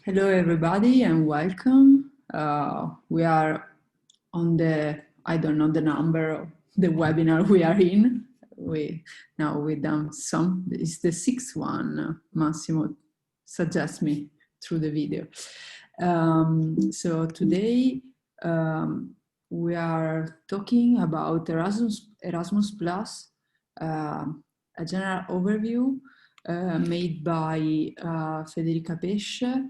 Hello, everybody, and welcome. We are on the, I don't know the number of the webinar we are in. Now we've done some, it's the sixth one, Massimo suggests me through the video. So today we are talking about Erasmus Plus, a general overview made by Federica Pesce.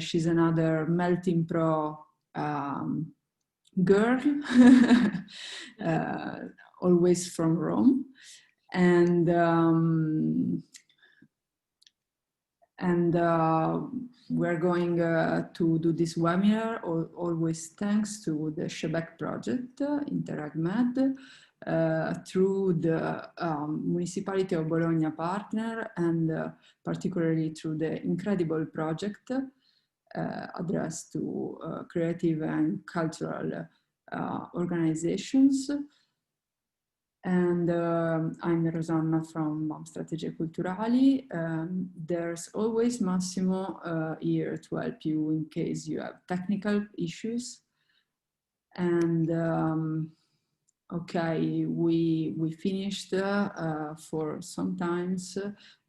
She's another MeltingPro girl, always from Rome, and we're going to do this webinar always thanks to the Chebec project, Interreg Med, through the Municipality of Bologna partner, and particularly through the incredible project addressed to creative and cultural organizations. And I'm Rosanna from Strategie Culturali. There's always Massimo here to help you in case you have technical issues. And okay, we finished for sometimes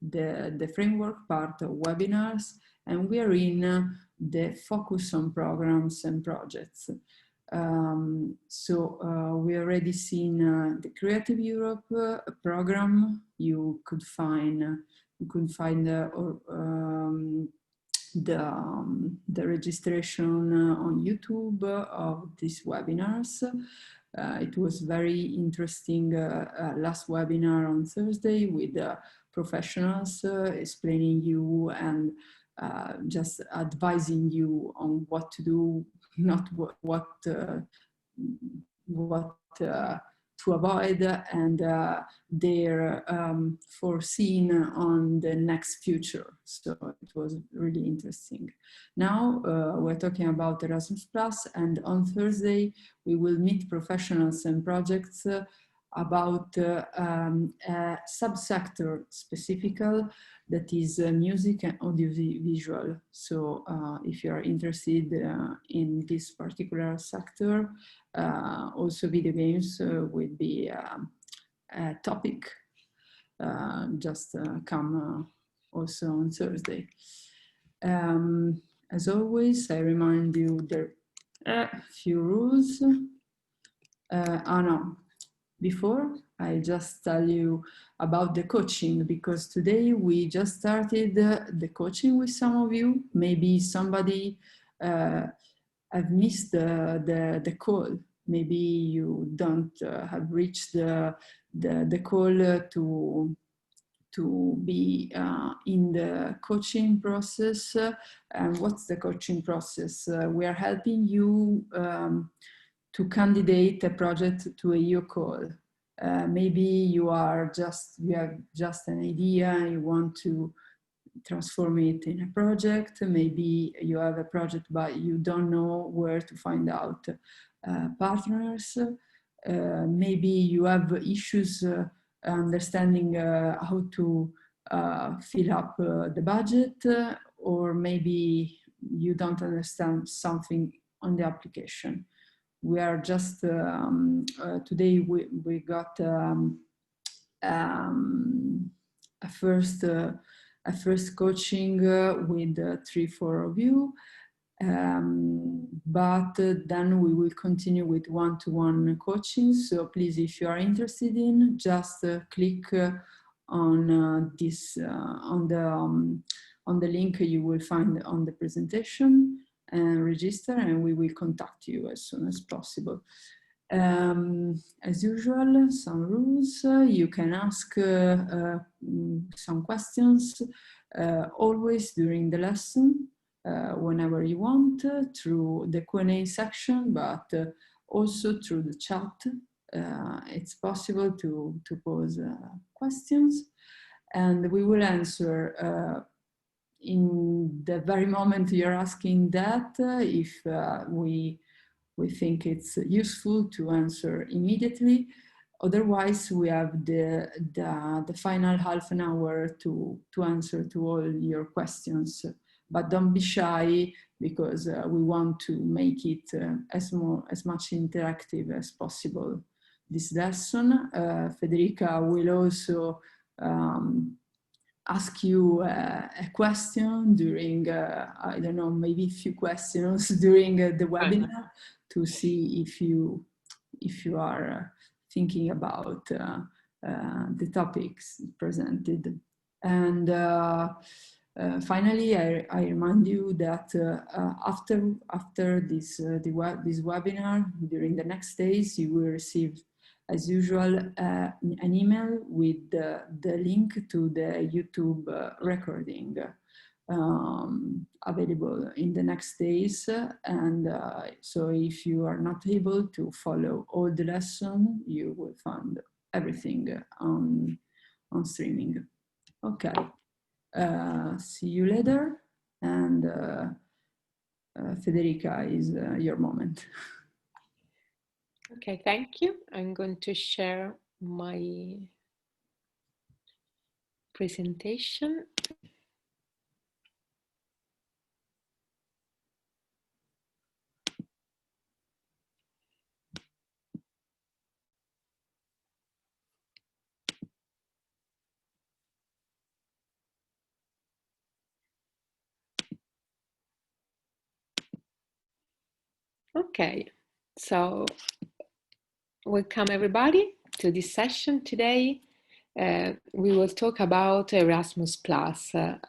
the framework part of webinars, and we are in the focus on programs and projects. We already seen the Creative Europe program. You could find the registration on YouTube of these webinars. It was very interesting last webinar on Thursday with professionals explaining you and just advising you on what to do, not what to avoid, and they're foreseen on the next future. So it was really interesting. Now we're talking about Erasmus Plus, and on Thursday we will meet professionals and projects about a subsector specific that is music and audiovisual. So if you are interested in this particular sector, also video games will be a topic. Just come also on Thursday. As always, I remind you there are a few rules. Before, I just tell you about the coaching, because today we just started the coaching with some of you. Maybe somebody have missed the call. Maybe you don't have reached the call to be in the coaching process. And what's the coaching process? We are helping you to candidate a project to a EU call. Maybe you have just an idea, you want to transform it in a project. Maybe you have a project but you don't know where to find out partners. Maybe you have issues understanding how to fill up the budget, or maybe you don't understand something on the application. We are just, today we got a first coaching with 3-4 of you, but then we will continue with one-to-one coaching. So please, if you are interested in, just click on this, on the link you will find on the presentation, and register, and we will contact you as soon as possible. As usual, some rules. You can ask some questions always during the lesson, whenever you want, through the Q&A section, but also through the chat. It's possible to pose questions, and we will answer in the very moment you're asking that, if we think it's useful to answer immediately. Otherwise, we have the final half an hour to answer to all your questions but don't be shy, because we want to make it as much interactive as possible. This lesson, Federica will also ask you a question during, I don't know, maybe a few questions during the webinar to see if you are thinking about the topics presented. And finally, I remind you that after this webinar, during the next days, you will receive, as usual, an email with the link to the YouTube recording available in the next days. And so if you are not able to follow all the lesson, you will find everything on streaming. Okay, see you later. And Federica, is your moment. Okay, thank you. I'm going to share my presentation. Okay, so welcome everybody to this session today. We will talk about Erasmus+.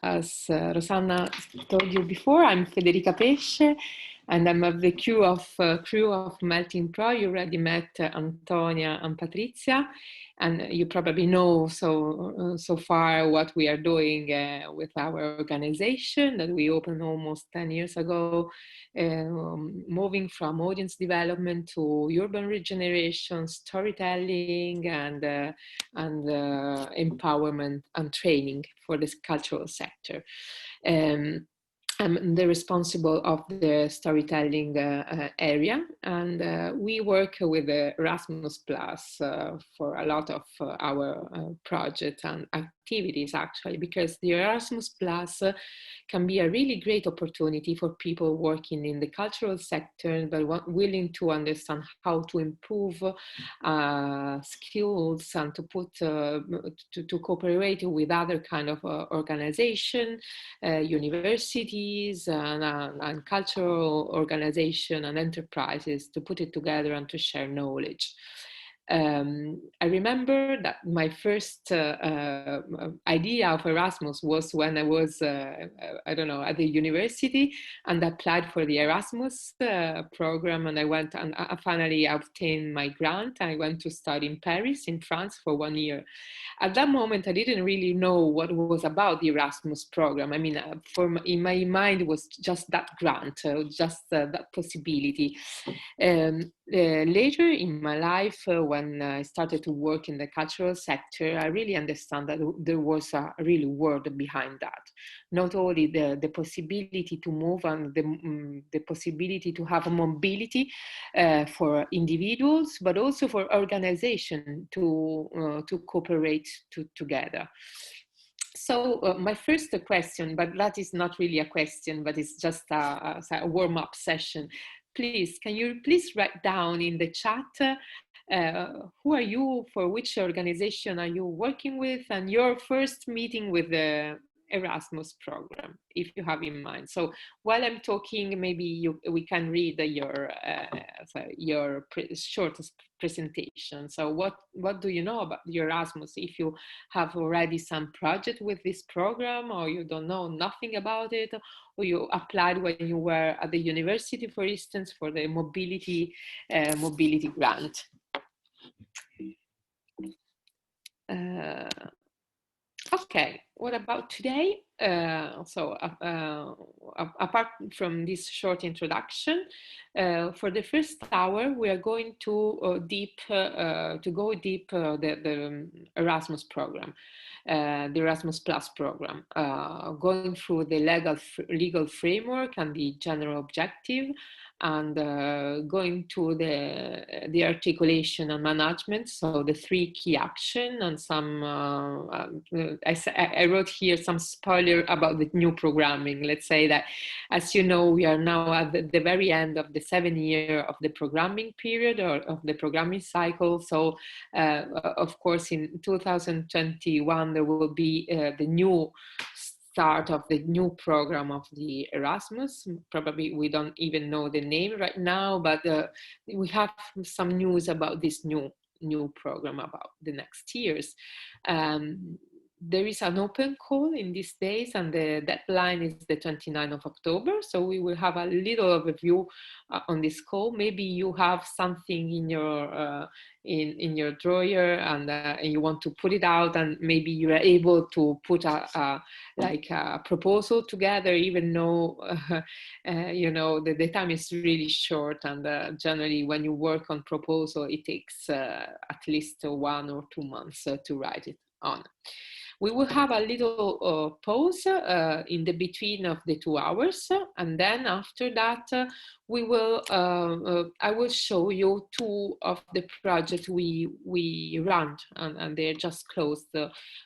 As Rosanna told you before, I'm Federica Pesce, and I'm of the crew of MeltingPro. You already met Antonia and Patrizia, and you probably know so far what we are doing with our organization that we opened almost 10 years ago, moving from audience development to urban regeneration, storytelling, and empowerment and training for this cultural sector. I'm the responsible of the storytelling area, and we work with Erasmus Plus for a lot of our projects and activities, actually, because the Erasmus Plus can be a really great opportunity for people working in the cultural sector but willing to understand how to improve skills and to put to cooperate with other kind of organization, universities and cultural organization and enterprises, to put it together and to share knowledge. I remember that my first idea of Erasmus was when I was, I don't know, at the university, and applied for the Erasmus program, and I went and finally obtained my grant. I went to study in Paris, in France, for 1 year. At that moment, I didn't really know what was about the Erasmus program. I mean, in my mind, it was just that grant, just that possibility. Later in my life, when I started to work in the cultural sector, I really understand that there was a real world behind that. Not only the possibility to move and the possibility to have a mobility for individuals, but also for organization to cooperate together. So my first question, but that is not really a question, but it's just a warm-up session. Please, can you please write down in the chat who are you, for which organization are you working with, and your first meeting with the Erasmus program, if you have in mind. So while I'm talking, maybe we can read your shortest presentation. So what do you know about the Erasmus? If you have already some project with this program, or you don't know nothing about it, or you applied when you were at the university, for instance, for the mobility grant. Okay, what about today? Apart from this short introduction, for the first hour, we are going to go deep the Erasmus program, the Erasmus Plus program, going through the legal framework and the general objective, and going to the articulation and management, so the 3 key action, and some I wrote here some spoiler about the new programming. Let's say that, as you know, we are now at the very end of the 7 year of the programming period, or of the programming cycle. So of course in 2021 there will be the new start of the new program of the Erasmus. Probably we don't even know the name right now, but we have some news about this new program about the next years. There is an open call in these days, and the deadline is the 29th of October. So we will have a little overview on this call. Maybe you have something in your in your drawer, and you want to put it out, and maybe you are able to put a proposal together, even though you know the time is really short, and generally when you work on proposal, it takes at least 1 or 2 months to write it on. We will have a little pause in the between of the 2 hours, and then after that we will I will show you 2 of the projects we run, and they're just closed.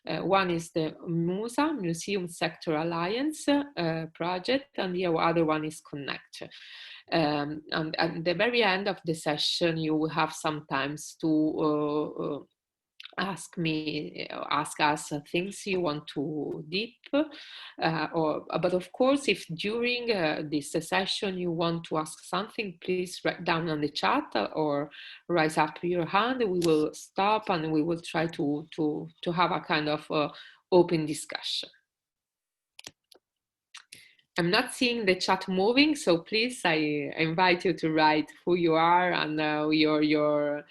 One is the MUSA, Museum Sector Alliance project, and the other one is Connect. And at the very end of the session, you will have some times to ask us things you want to deep, but of course, if during this session you want to ask something, please write down on the chat or raise up your hand. We will stop and we will try to have a kind of open discussion. I'm not seeing the chat moving, so please, I invite you to write who you are and your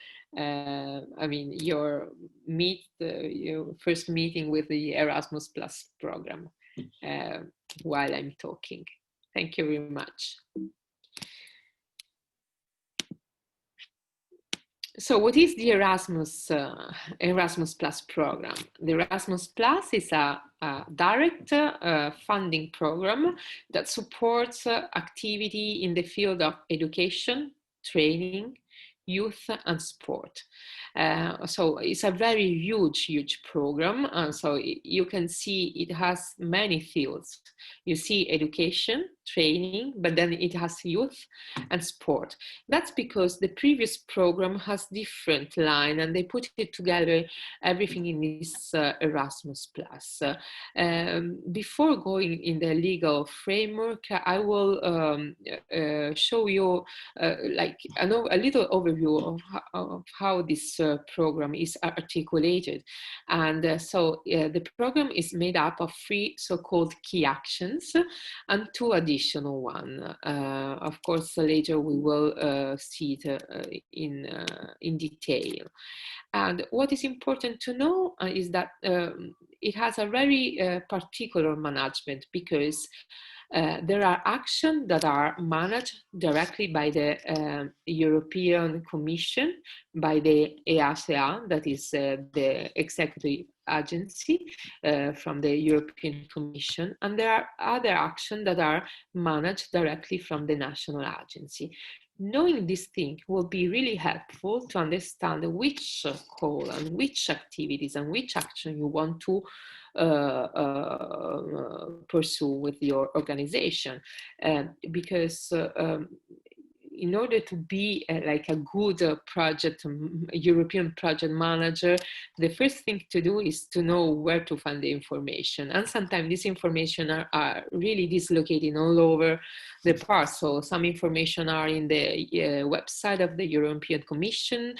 first meeting with the Erasmus Plus program while I'm talking. Thank you very much. So what is the Erasmus Plus program? The Erasmus Plus is a direct funding program that supports activity in the field of education, training, youth and sport. So it's a very huge program. So you can see it has many fields. You see education, training, but then it has youth and sport. That's because the previous program has different line, and they put it together, everything in this Erasmus Plus. Before going in the legal framework, I will show you a little overview of how this program is articulated. And so the program is made up of 3 so-called key actions and 2 additional ones. Of course, later we will see it in detail. And what is important to know is that it has a very particular management, because there are actions that are managed directly by the European Commission, by the EASA, that is the executive agency from the European Commission, and there are other actions that are managed directly from the national agency. Knowing this thing will be really helpful to understand which call and which activities and which action you want to pursue with your organization, because in order to be like a good European project manager, the first thing to do is to know where to find the information. And sometimes this information are really dislocated all over the parts. So some information are in the website of the European Commission.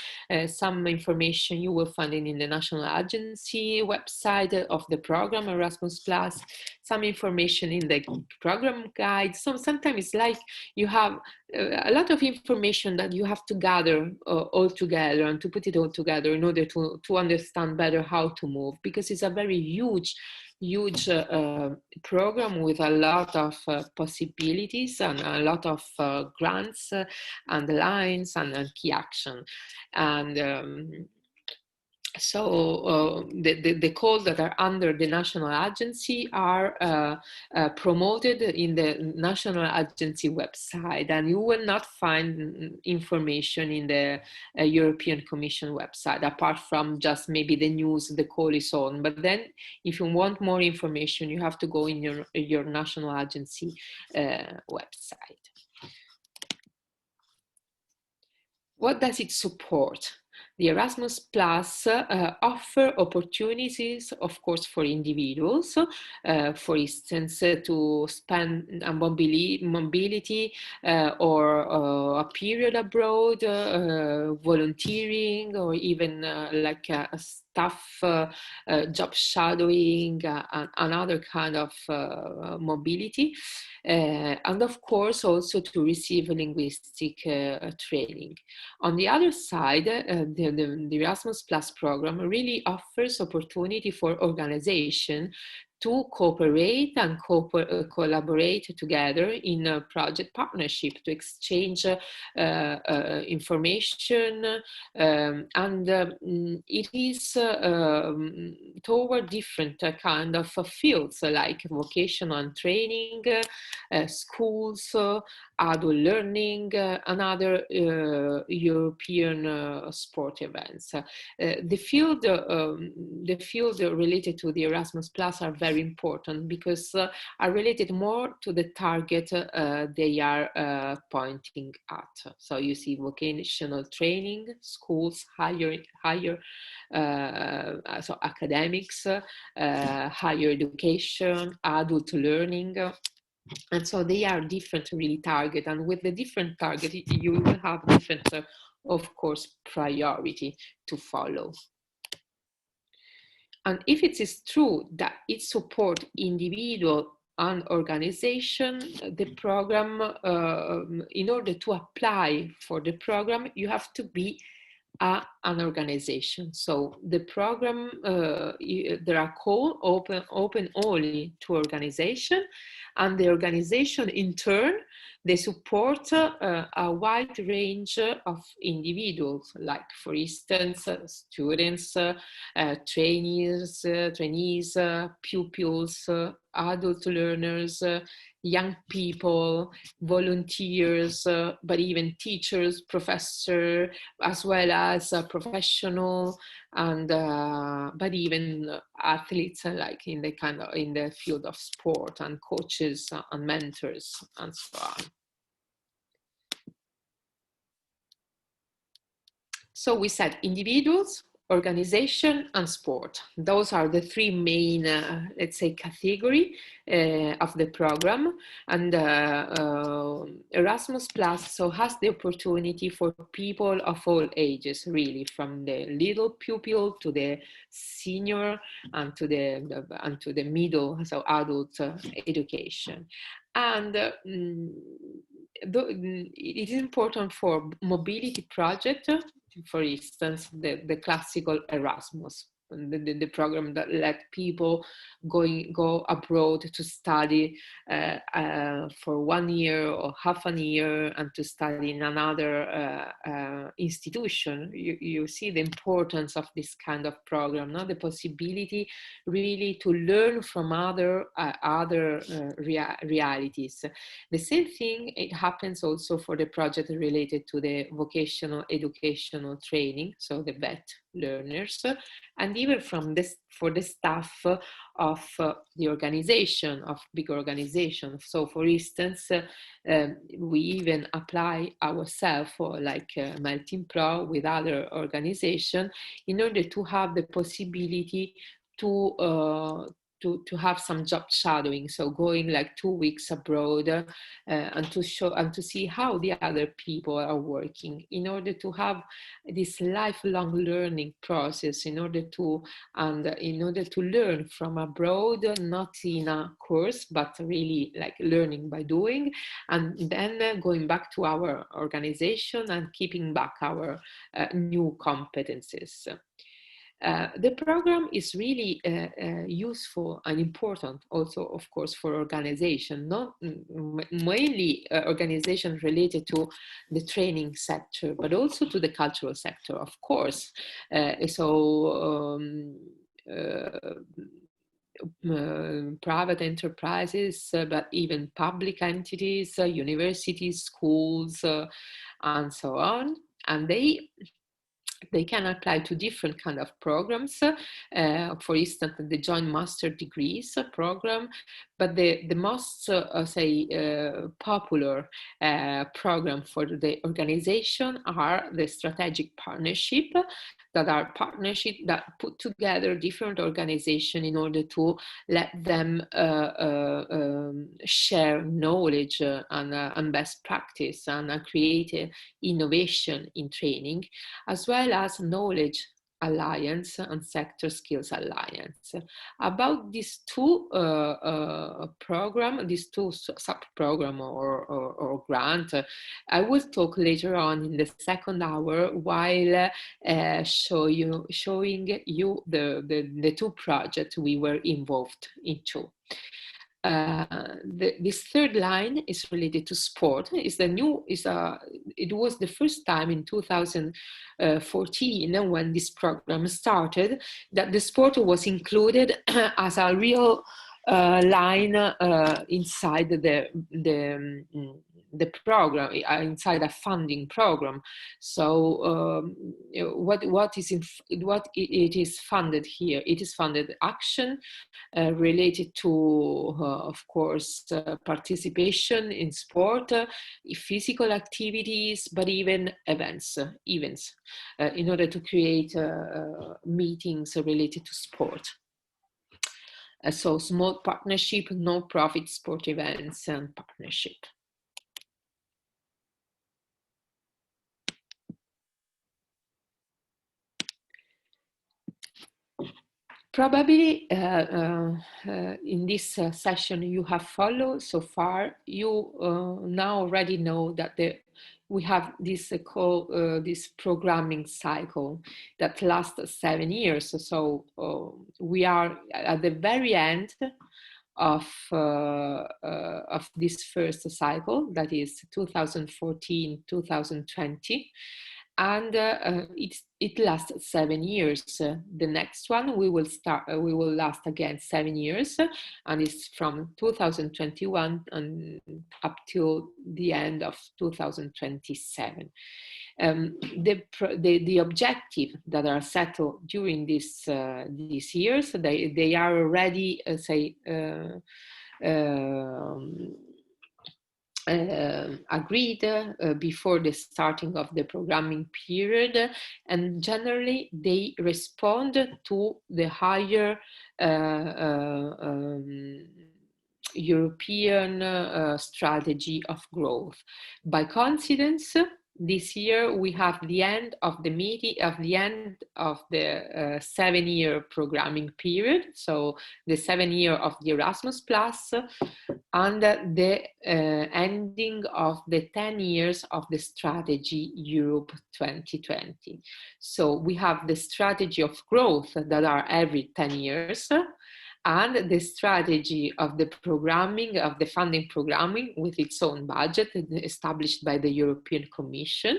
Some information you will find in the national agency website of the program Erasmus Plus. Some information in the program guide. So sometimes it's like you have a lot of information that you have to gather all together and to put it all together in order to understand better how to move, because it's a very huge program with a lot of possibilities and a lot of grants and lines and key action. And So the calls that are under the national agency are promoted in the national agency website, and you will not find information in the European Commission website, apart from just maybe the news the call is on. But then if you want more information, you have to go in your national agency website. What does it support? The Erasmus Plus offer opportunities, of course, for individuals, for instance, to spend a mobility or a period abroad, volunteering, or even like a staff job shadowing, another kind of mobility. And of course, also to receive linguistic training. On the other side, the Erasmus Plus program really offers opportunity for organization to cooperate and collaborate together in a project partnership to exchange information, and it is toward different kind of fields like vocational and training, schools, adult learning, and other European sport events. The field related to the Erasmus Plus are very important because are related more to the target they are pointing at. So you see vocational training, schools, higher so academics, higher education, adult learning. And so they are different really target, and with the different target you will have different of course priority to follow. And if it is true that it supports individual and organization, the program, in order to apply for the program, you have to be an organization. So the program, there are calls open only to organization, and the organization in turn, they support a wide range of individuals, like for instance, students, trainees, pupils, adult learners, young people, volunteers, but even teachers, professors, as well as professional, and but even athletes, like in the field of sport, and coaches and mentors and so on. So we said individuals, organization, and sport. Those are the three main, let's say, category of the program. And Erasmus Plus so has the opportunity for people of all ages, really, from the little pupil to the senior and to the middle, so adult education. And it is important for mobility project. For instance, the classical Erasmus, the program that let people go abroad to study for 1 year or half a year, and to study in another institution. You see the importance of this kind of program, the possibility really to learn from other realities. The same thing, it happens also for the project related to the vocational educational training, so the VET learners, and even for the staff of the organization, of big organizations. So for instance, we even apply ourselves, like MeltingPro with other organizations, in order to have the possibility to have some job shadowing, so going like 2 weeks abroad and to show and to see how the other people are working, in order to have this lifelong learning process, in order to learn from abroad, not in a course, but really like learning by doing, and then going back to our organization and keeping back our new competencies. The program is really useful and important also, of course, for organization, not mainly organizations related to the training sector, but also to the cultural sector, of course. Private enterprises, but even public entities, universities, schools, and so on. And they can apply to different kind of programs, for instance, the joint master degrees program, but the most, popular program for the organization are the strategic partnership, that are partnership that put together different organizations in order to let them share knowledge and best practice and create innovation in training, as well as knowledge alliance and sector skills alliance. About these two these two sub-program or grant, I will talk later on in the second hour, while showing you the two projects we were involved into. This third line is related to sport. It was the first time in 2014 when this program started that the sport was included as a real line inside the program, inside a funding program. So what it is funded here? It is funded action related to, of course, participation in sport, physical activities, but even events in order to create meetings related to sport. So small partnership, no-profit sport events and partnership. Probably in this session you have followed so far, you now already know that we have this this programming cycle that lasts 7 years. So we are at the very end of this first cycle, that is 2014-2020. And it lasts 7 years. The next one we will last again 7 years, and it's from 2021 and up till the end of 2027. The objective that are settled during these years, they are already agreed before the starting of the programming period, and generally they respond to the higher European strategy of growth. By coincidence, this year we have the end of the 7-year programming period, so the 7 year of the Erasmus Plus, and the ending of the 10 years of the Strategy Europe 2020. So we have the strategy of growth that are every 10 years, and the strategy of the programming, of the funding programming with its own budget established by the European Commission,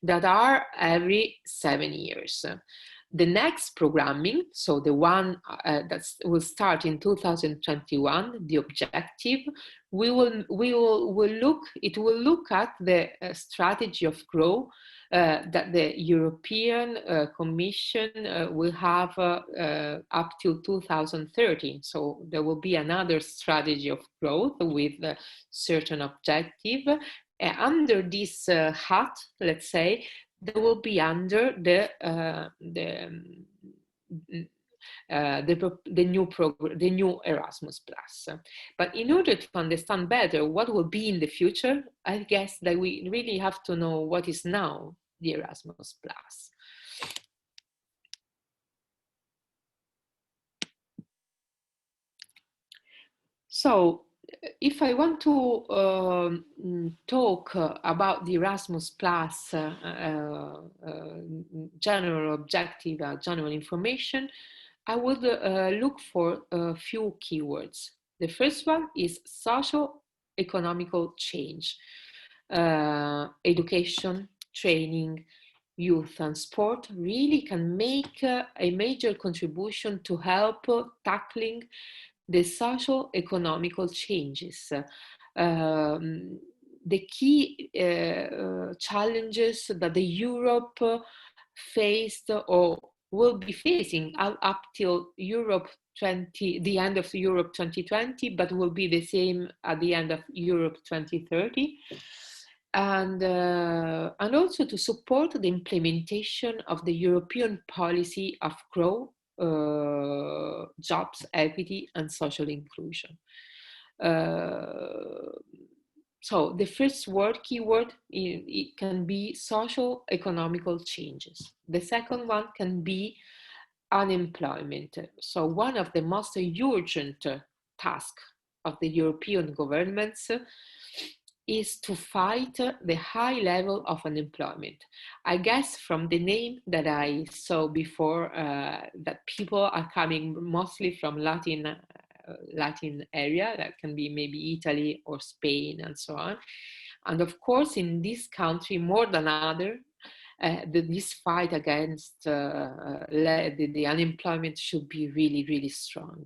that are every 7 years. The next programming, so the one that will start in 2021, the objective, it will look at the strategy of growth that the European Commission will have up till 2030. So there will be another strategy of growth with a certain objective. Under this hat, let's say, there will be under the new Erasmus Plus. But in order to understand better what will be in the future, I guess that we really have to know what is now the Erasmus Plus. So if I want to talk about the Erasmus Plus general objective, general information, I would look for a few keywords. The first one is socio-economical change, education, training, youth and sport really can make a major contribution to help tackling the social economical changes. The key challenges that the Europe faced or will be facing up till the end of Europe 2020, but will be the same at the end of Europe 2030. And also to support the implementation of the European policy of growth, jobs, equity, and social inclusion. So the first keyword, it can be social economical changes. The second one can be unemployment. So one of the most urgent tasks of the European governments is to fight the high level of unemployment. I guess from the name that I saw before, that people are coming mostly from Latin area, that can be maybe Italy or Spain and so on. And of course, in this country, more than other, this fight against the unemployment should be really, really strong.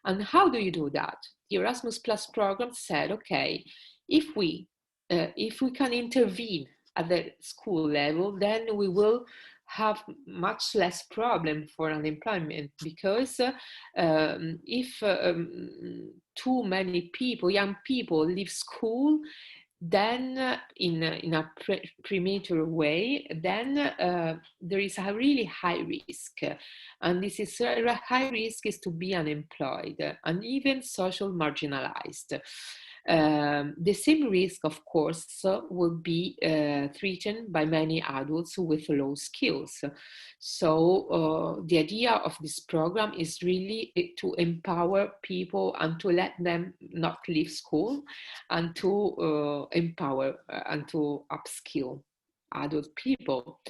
And how do you do that? The Erasmus Plus program said, okay, if we can intervene at the school level, then we will have much less problem for unemployment, because if too many young people leave school, then in a premature way, then there is a really high risk, and this is a high risk is to be unemployed and even social marginalized. The same risk, of course, will be threatened by many adults with low skills. So the idea of this program is really to empower people and to let them not leave school, and to empower and to upskill adult people.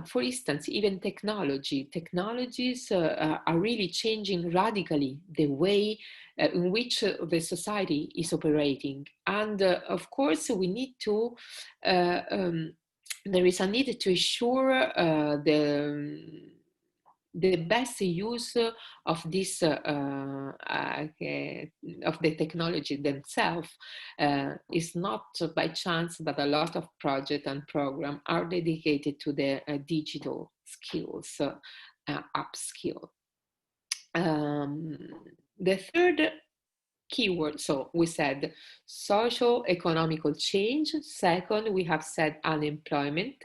For instance, even technologies are really changing radically the way in which the society is operating. And of course, we need to, there is a need to ensure the best use of this of the technology themselves. Is not by chance that a lot of projects and programs are dedicated to the digital skills, upskill. The third keyword, so we said social economical change. Second, we have said unemployment.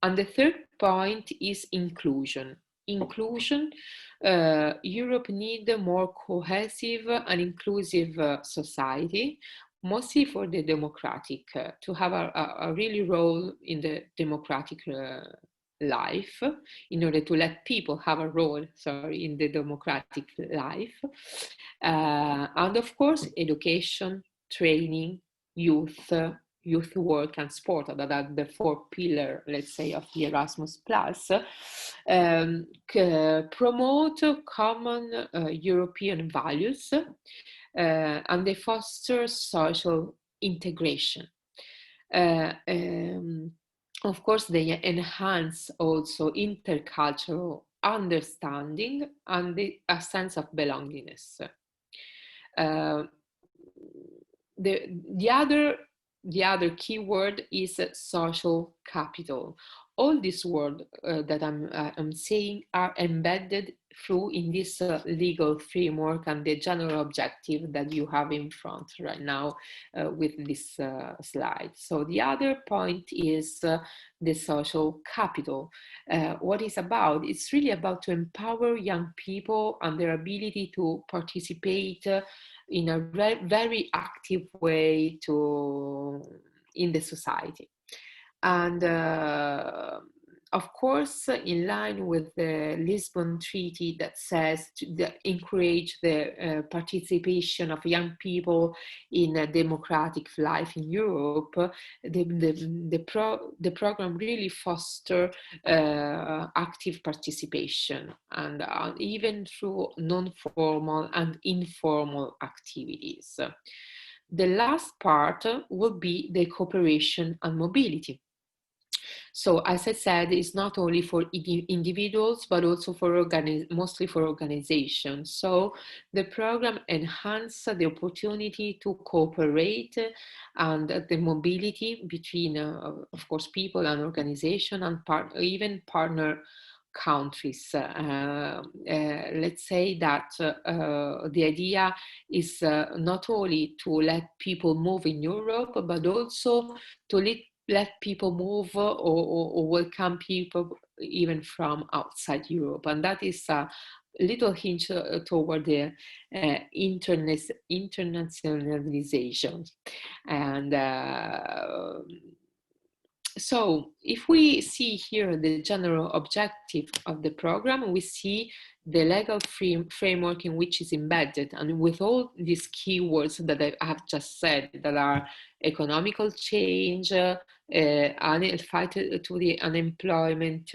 And the third point is inclusion. Europe needs a more cohesive and inclusive society, mostly for the democratic, to have a really role in the democratic life, in order to let people have a role, in the democratic life. And of course, education, training, youth work and sport, that are the four pillars, let's say, of the Erasmus Plus, promote common European values, and they foster social integration. Of course, they enhance also intercultural understanding and a sense of belongingness. The other keyword is social capital. All these words that I'm saying are embedded through in this legal framework and the general objective that you have in front right now with this slide. So the other point is the social capital. What it's about? It's really about to empower young people and their ability to participate in a very active way in the society. And of course, in line with the Lisbon Treaty that says to encourage the participation of young people in a democratic life in Europe, the program really fosters active participation, and even through non-formal and informal activities. The last part will be the cooperation and mobility. So as I said, it's not only for individuals, but also for mostly for organizations. So the program enhances the opportunity to cooperate and the mobility between, of course, people and organization and even partner countries. Let's say that the idea is not only to let people move in Europe, but also to let people move or welcome people even from outside Europe. And that is a little hint toward the internationalization. And so if we see here the general objective of the program, we see the legal framework in which is embedded, and with all these keywords that I have just said, that are economical change, fight to the unemployment,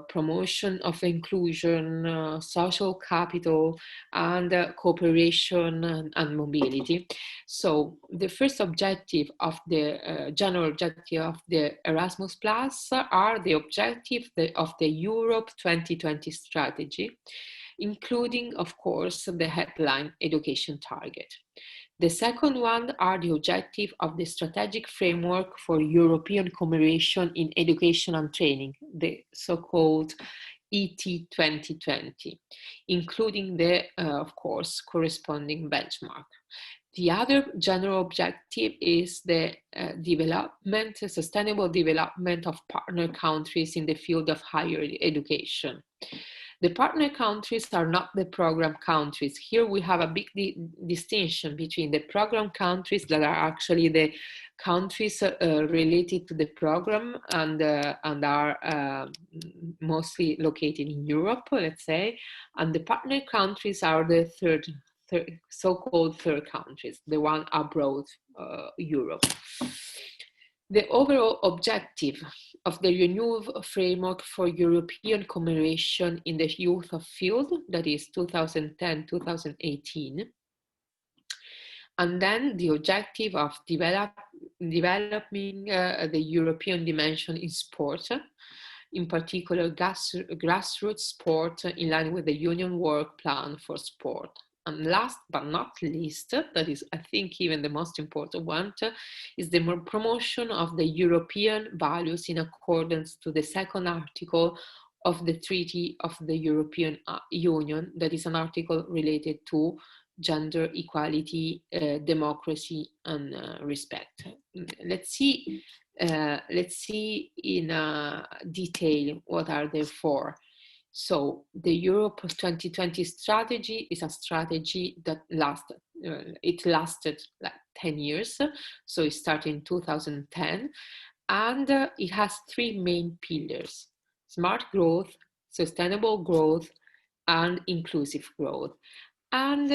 promotion of inclusion, social capital, and cooperation and mobility. So the first objective of the general objective of the Erasmus Plus are the objective of the Europe 2020 strategy, including, of course, the headline education target. The second one are the objective of the strategic framework for European cooperation in education and training, the so-called ET 2020, including the, of course, corresponding benchmark. The other general objective is the sustainable development of partner countries in the field of higher education. The partner countries are not the program countries. Here we have a big distinction between the program countries that are actually the countries related to the program and are mostly located in Europe, let's say, and the partner countries are the so-called third countries, the one abroad Europe. The overall objective of the renewed framework for European commemoration in the youth of field, that is 2010-2018, and then the objective of developing the European dimension in sport, in particular grassroots sport in line with the Union Work Plan for Sport. And last but not least, that is, I think, even the most important one, is the promotion of the European values in accordance to the second article of the Treaty of the European Union, that is an article related to gender equality, democracy, and respect. Let's see in detail what are they for. So the Europe 2020 strategy is a strategy that lasted like 10 years. So it started in 2010, and it has three main pillars: smart growth, sustainable growth, and inclusive growth. And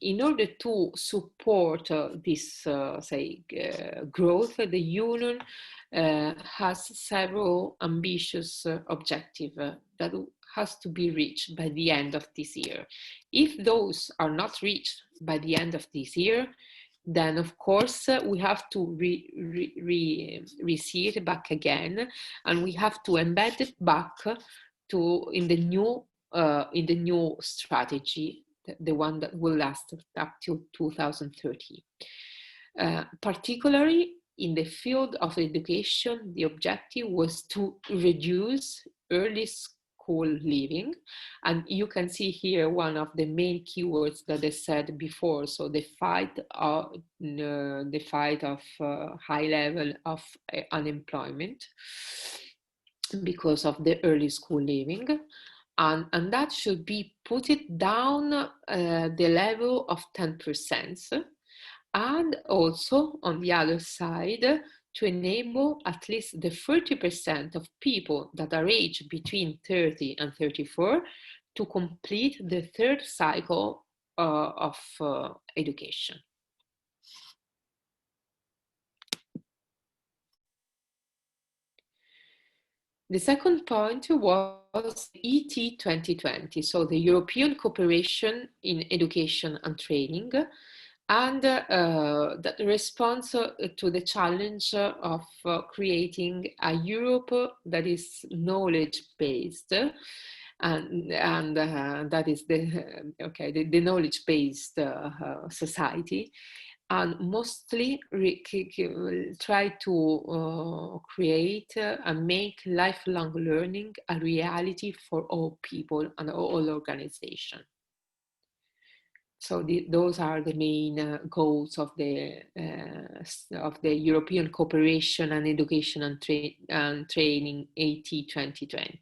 in order to support this, growth, the Union has several ambitious objectives that has to be reached by the end of this year. If those are not reached by the end of this year, then of course we have to see it back again, and we have to embed it back in the new strategy, the one that will last up to 2030. Particularly in the field of education, the objective was to reduce early school leaving, and you can see here one of the main keywords that I said before. So the fight of high level of unemployment because of the early school leaving, and that should be put it down the level of 10%. And also, on the other side, to enable at least the 30% of people that are aged between 30 and 34 to complete the third cycle of education. The second point was ET 2020, so the European Cooperation in Education and Training, and that responds to the challenge of creating a Europe that is knowledge-based, and that is the knowledge-based society, and mostly try to create and make lifelong learning a reality for all people and all organizations. So those are the main goals of the European Cooperation and Education and Training AT 2020.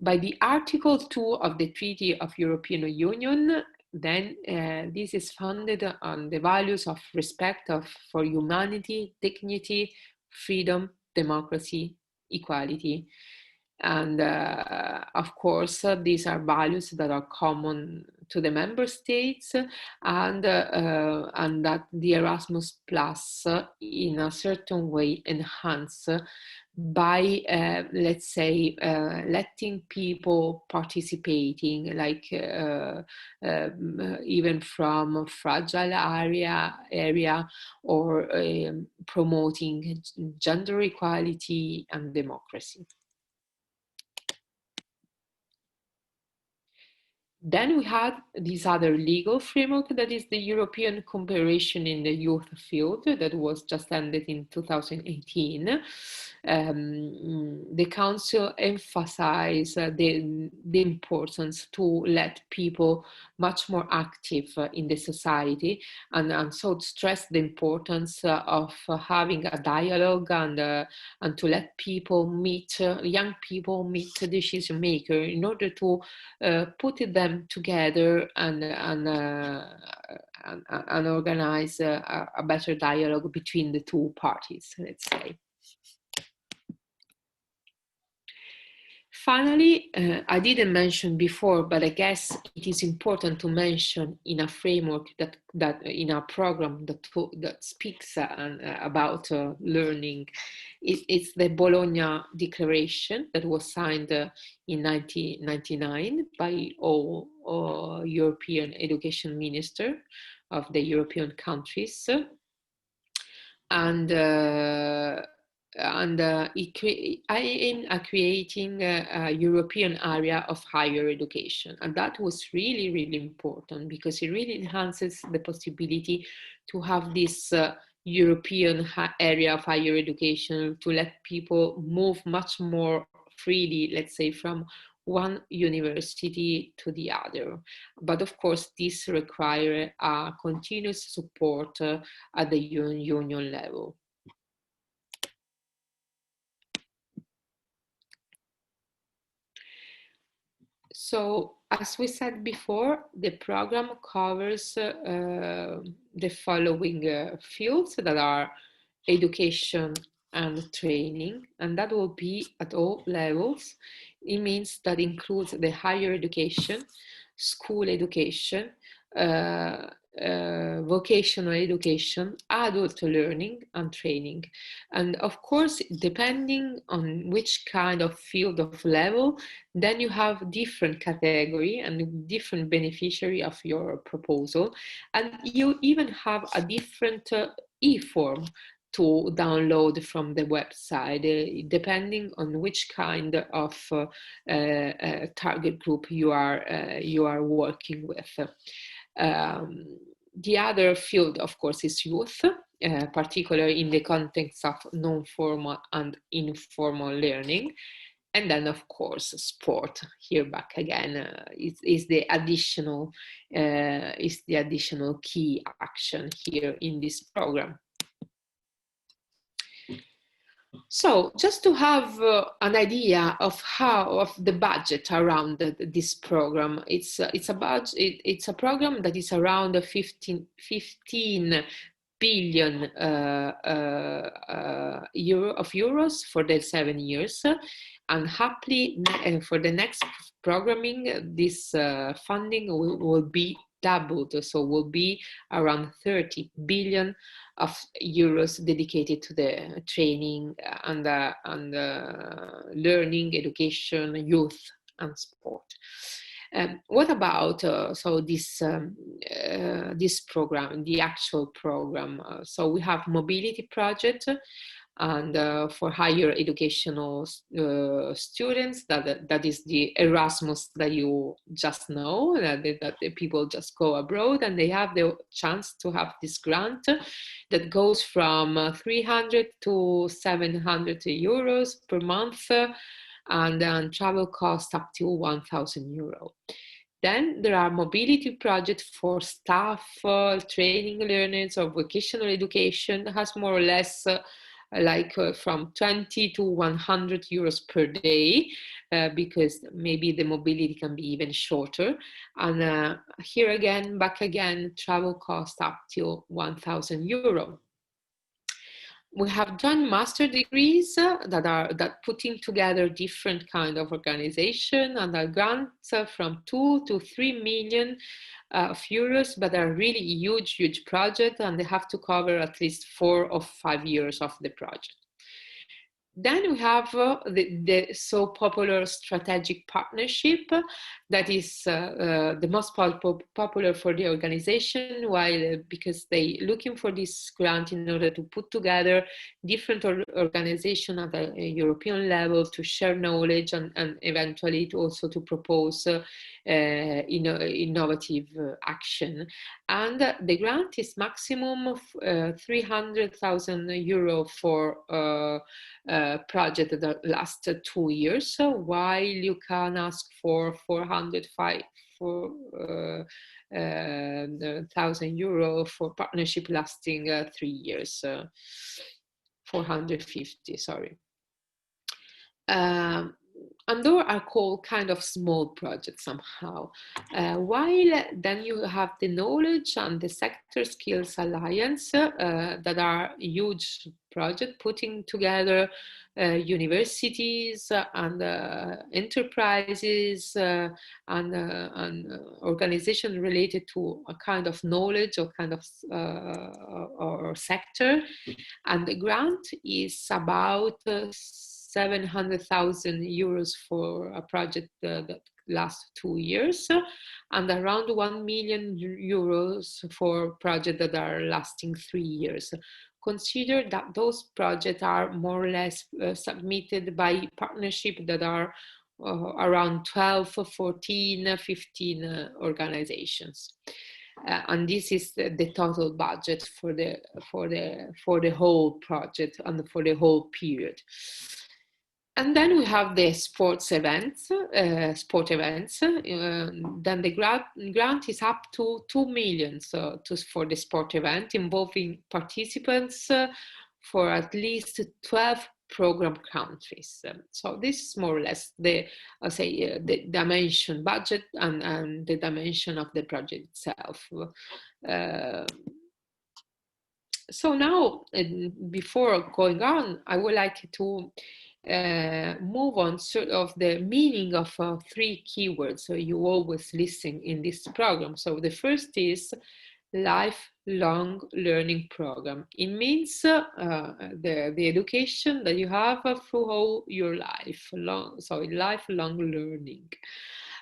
By the Article 2 of the Treaty of European Union, then this is founded on the values of respect for humanity, dignity, freedom, democracy, equality. And of course, these are values that are common to the member states, and that the Erasmus Plus in a certain way enhance by, let's say, letting people participating, like even from fragile area or promoting gender equality and democracy. Then we had this other legal framework, that is the European Cooperation in the Youth field, that was just ended in 2018. The Council emphasized the importance to let people much more active in the society, and so stress the importance of having a dialogue and to let people meet, young people meet decision maker in order to put them together and organize a better dialogue between the two parties, let's say. Finally, I didn't mention before, but I guess it is important to mention in a framework that in a program that speaks about learning. It's the Bologna Declaration that was signed in 1999 by all European education ministers of the European countries, and I aim at creating a European area of higher education. And that was really, really important, because it really enhances the possibility to have this European area of higher education, to let people move much more freely, let's say, from one university to the other. But of course, this requires a continuous support at the union level. So, as we said before, the program covers the following fields that are education and training, and that will be at all levels. It means that includes the higher education, school education, vocational education, adult learning and training. And of course, depending on which kind of field of level, then you have different category and different beneficiary of your proposal. And you even have a different e-form to download from the website, depending on which kind of target group you are working with. The other field, of course, is youth, particularly in the context of non-formal and informal learning. And then, of course, sport. Here back again is the additional key action here in this program. So, just to have an idea of the budget around this program, it's a program that is around 15 billion euros for the 7 years. And happily, for the next programming, this funding will be doubled, so will be around 30 billion of euros dedicated to the training and learning, education, youth, and sport. What about this program, the actual program? So we have mobility project, and for higher educational students, that is the Erasmus that you just know, that the people just go abroad and they have the chance to have this grant that goes from 300 to 700 euros per month, and travel costs up to 1,000 euro. Then there are mobility projects for staff, training learners, or vocational education that has more or less from 20 to 100 euros per day, because maybe the mobility can be even shorter. And here again, back again, travel cost up to 1,000 euro. We have done master degrees that putting together different kind of organization, and are grants from 2 to 3 million of euros, but are really huge project, and they have to cover at least 4 or 5 years of the project. Then we have the so popular strategic partnership that is the most popular for the organization, because they looking for this grant in order to put together different organizations at a European level to share knowledge and eventually also to propose innovative action. And the grant is maximum of 300,000 euro for project that lasts 2 years, while you can ask for 405,000 euro for partnership lasting 3 years, 450, sorry. And those are called kind of small projects somehow. While then you have the knowledge and the sector skills alliance that are huge projects putting together universities and enterprises and organizations related to a kind of knowledge or kind of or sector. And the grant is about 700,000 euros for a project that lasts 2 years, and around 1 million euros for projects that are lasting 3 years. Consider that those projects are more or less submitted by partnership that are around 12, 14, 15 organizations. And this is the total budget for the whole project and for the whole period. And then we have the sports events, then the grant is up to 2 million for the sport event, involving participants for at least 12 program countries. So this is more or less the dimension budget and the dimension of the project itself. So now, before going on, I would like to move on sort of the meaning of 3 keywords. So you always listen in this program. So the first is lifelong learning program. It means the education that you have through all your life, lifelong learning.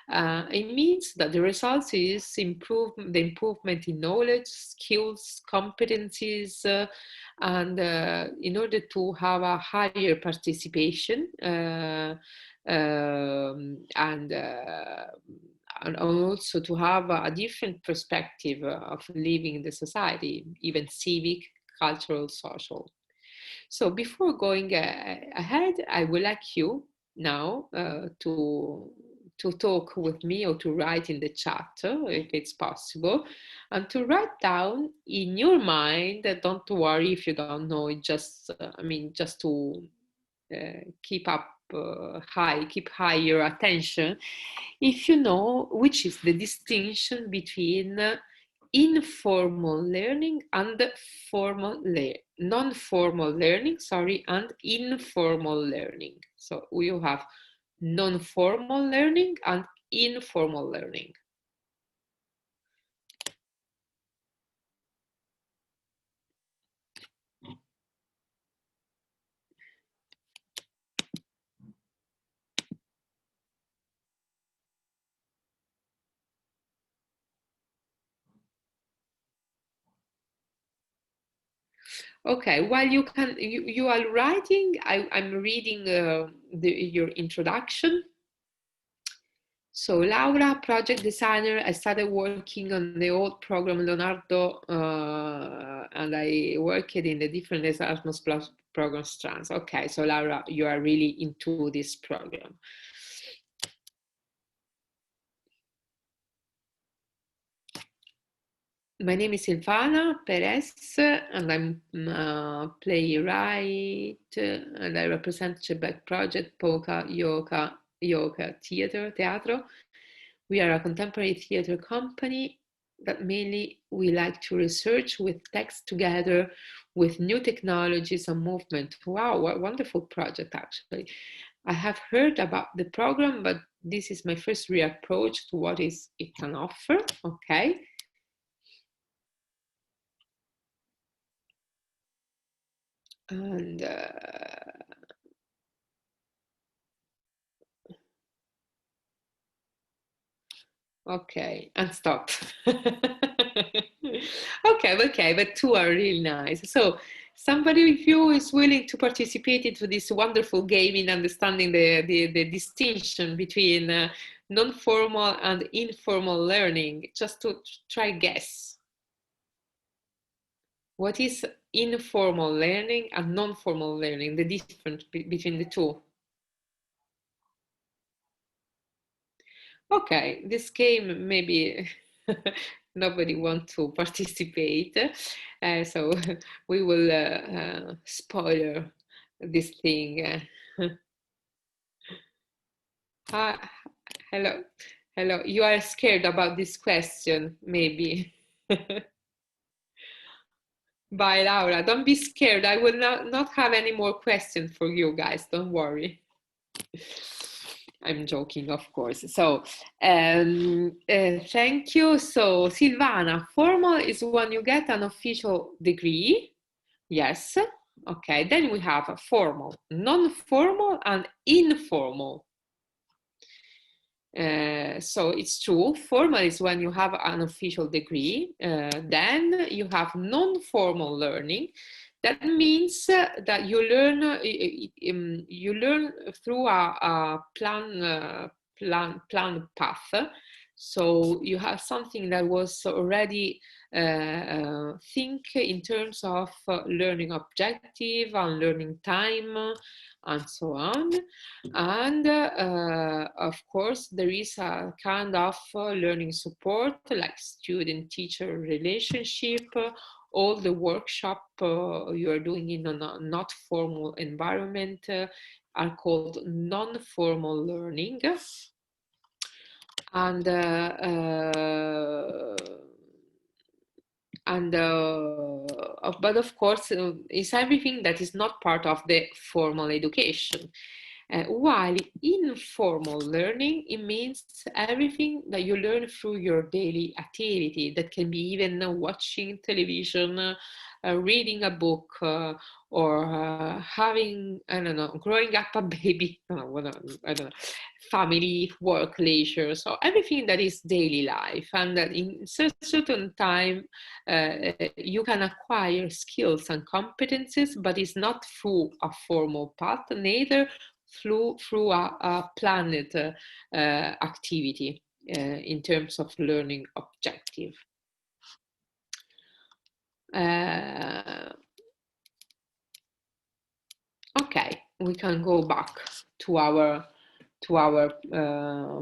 It means that the result is the improvement in knowledge, skills, competencies, and in order to have a higher participation and also to have a different perspective of living in the society, even civic, cultural, social. So before going ahead, I would like you now to talk with me or to write in the chat if it's possible, and to write down in your mind. Don't worry if you don't know it, just just to keep high your attention. If you know which is the distinction between informal learning and non-formal learning, and informal learning. So you have non-formal learning and informal learning. Okay, while you are writing, I'm reading your introduction. So Laura, project designer, I started working on the old program Leonardo, and I worked in the different Erasmus Plus program strands. Okay, so Laura, you are really into this program. My name is Silvana Perez, and I'm a playwright, and I represent Chebec Project, Polka, Yoga, Teatro. We are a contemporary theater company that mainly we like to research with text together with new technologies and movement. Wow, what a wonderful project, actually. I have heard about the program, but this is my first reapproach to what it can offer. Okay. And okay, and stop. Okay, but two are really nice. So somebody of you is willing to participate into this wonderful game in understanding the distinction between non-formal and informal learning, just to try guess. What is informal learning and non-formal learning, the difference between the two? Okay, this game maybe nobody wants to participate, so we will spoiler this thing. Hello, you are scared about this question, maybe. Bye, Laura, don't be scared. I will not have any more questions for you guys, don't worry. I'm joking, of course. So thank you. So Silvana, formal is when you get an official degree. Yes. Okay. Then we have a formal, non-formal, and informal. So it's true. Formal is when you have an official degree. Then you have non-formal learning. That means that you learn through a planned path. So you have something that was already think in terms of learning objective and learning time and so on. And of course, there is a kind of learning support, like student-teacher relationship. All the workshop you are doing in a not formal environment are called non-formal learning. And but of course, it's everything that is not part of the formal education. While informal learning, it means everything that you learn through your daily activity. That can be even watching television, reading a book, or having, I don't know, growing up a baby, I don't know, family, work, leisure. So everything that is daily life, and that in certain time you can acquire skills and competences, but it's not through a formal path, neither through a planned activity in terms of learning objective. Okay, we can go back to our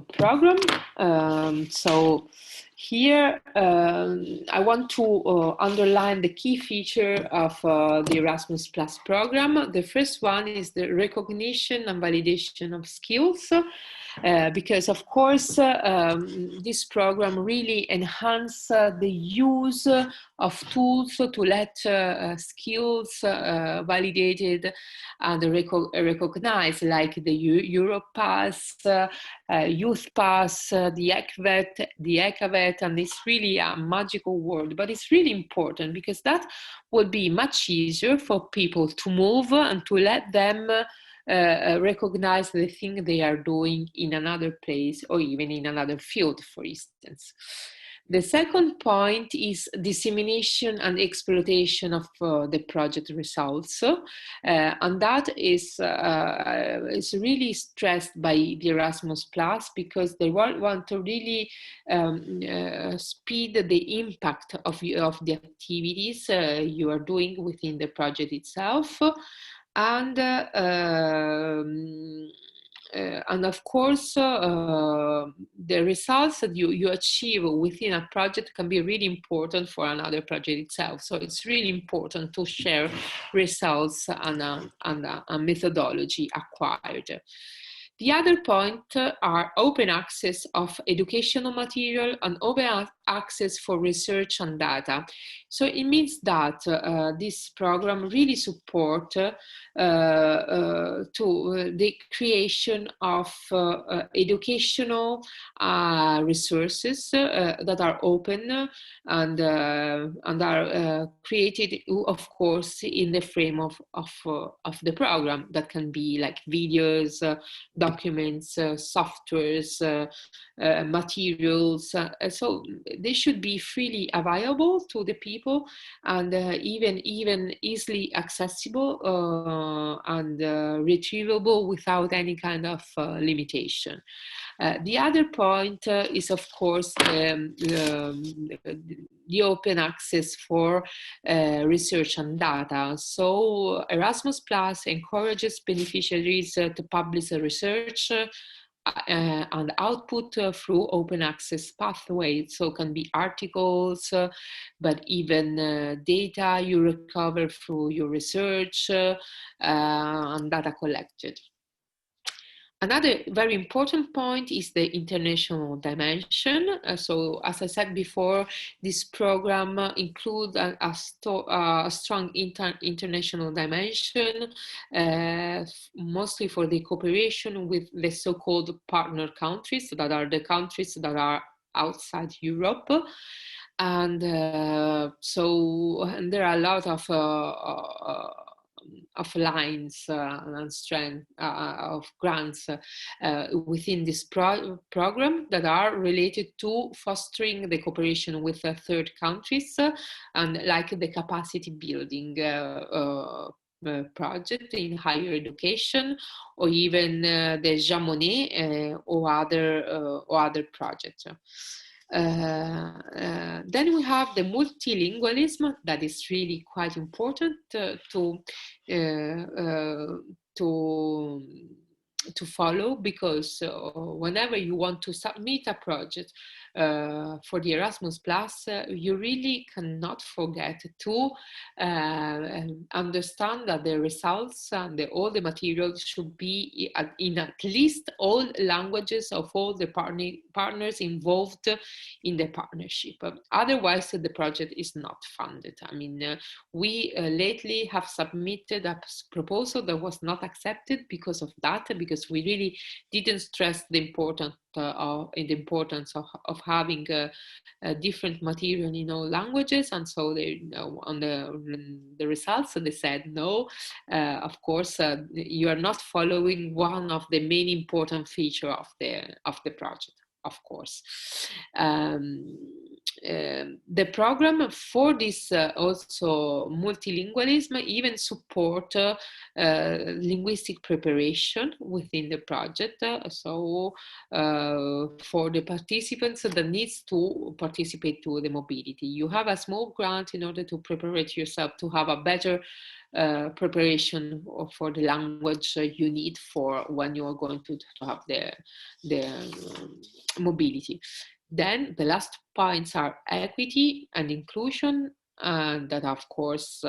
program. So here I want to underline the key feature of the Erasmus Plus program. The first one is the recognition and validation of skills. because of course this program really enhances the use of tools to let skills validated and recognized, like the Europass, Youth Pass, the ECAVET, and it's really a magical word, but it's really important because that would be much easier for people to move and to let them recognize the thing they are doing in another place or even in another field, for instance. The second point is dissemination and exploitation of the project results, and that is really stressed by the Erasmus Plus, because they want to really speed the impact of the activities you are doing within the project itself. And of course, the results that you achieve within a project can be really important for another project itself. So it's really important to share results and a methodology acquired. The other point are open access of educational material and open access for research and data. So it means that this program really supports the creation of educational resources that are open and are created, of course, in the frame of the program. That can be like videos, documents, softwares, materials. So they should be freely available to the people, and even easily accessible and retrievable without any kind of limitation. The other point is, of course, the open access for research and data. So Erasmus Plus encourages beneficiaries to publish research and output through open access pathways. So it can be articles, but even data you recover through your research and data collected. Another very important point is the international dimension. So, as I said before, this program includes a strong international dimension, mostly for the cooperation with the so-called partner countries, that are the countries that are outside Europe. And and there are a lot of lines and strength of grants within this program that are related to fostering the cooperation with third countries and like the capacity building project in higher education, or even the Jean Monnet or other projects. Then we have the multilingualism that is really quite important to follow, because whenever you want to submit a project for the Erasmus Plus, you really cannot forget to understand that the results and all the materials should be in at least all languages of all the partners involved in the partnership. Otherwise, the project is not funded. I mean, we lately have submitted a proposal that was not accepted because of that, because we really didn't stress the importance of having different material in all languages, and so they on the results they said no. Of course, you are not following one of the main important features of the project. Of course, the program for this also multilingualism even support linguistic preparation within the project. So for the participants that needs to participate to the mobility, you have a small grant in order to prepare yourself to have a better preparation for the language you need for when you are going to have the mobility. Then the last points are equity and inclusion, that of course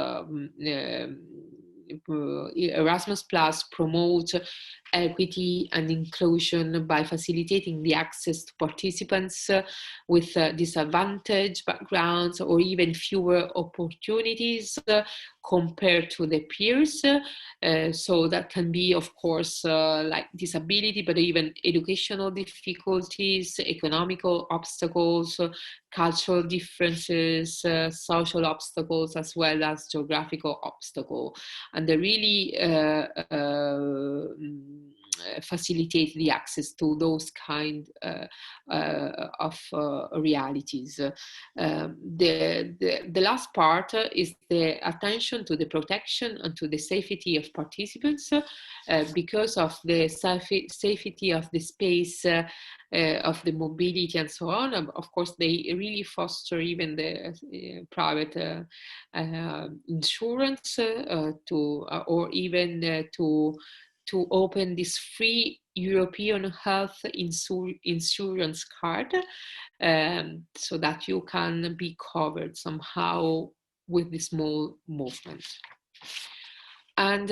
Erasmus Plus promotes equity and inclusion by facilitating the access to participants with disadvantaged backgrounds or even fewer opportunities compared to their peers. So that can be, of course, like disability, but even educational difficulties, economical obstacles, cultural differences, social obstacles, as well as geographical obstacles. And they really facilitate the access to those kind of realities. The last part is the attention to the protection and to the safety of participants because of the safety of the space, of the mobility and so on. Of course, they really foster even the private insurance or even to open this free European health insurance card so that you can be covered somehow with this small movement. And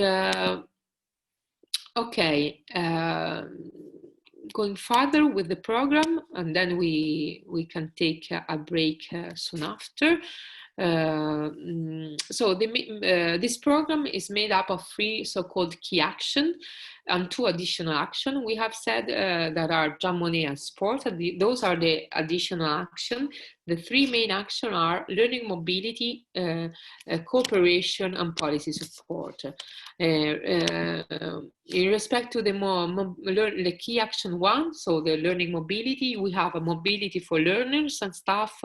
okay, going further with the program, and then we can take a break soon after. So this program is made up of 3 so-called key action and 2 additional action. We have said that are Jean Monnet and sport. Those are the additional action. The 3 main action are learning mobility, cooperation, and policy support. In respect to the key action 1, so the learning mobility, we have a mobility for learners and staff,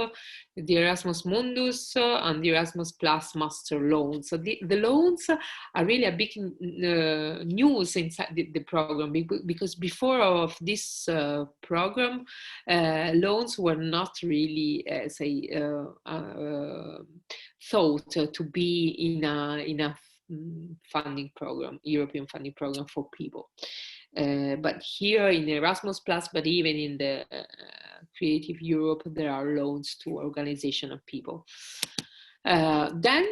the Erasmus Mundus and the Erasmus Plus master loans. So the loans are really a big news inside the program, because before of this program, loans were not really thought to be in a funding program, European funding program for people. But here in Erasmus Plus, but even in the Creative Europe, there are loans to organization of people. Then,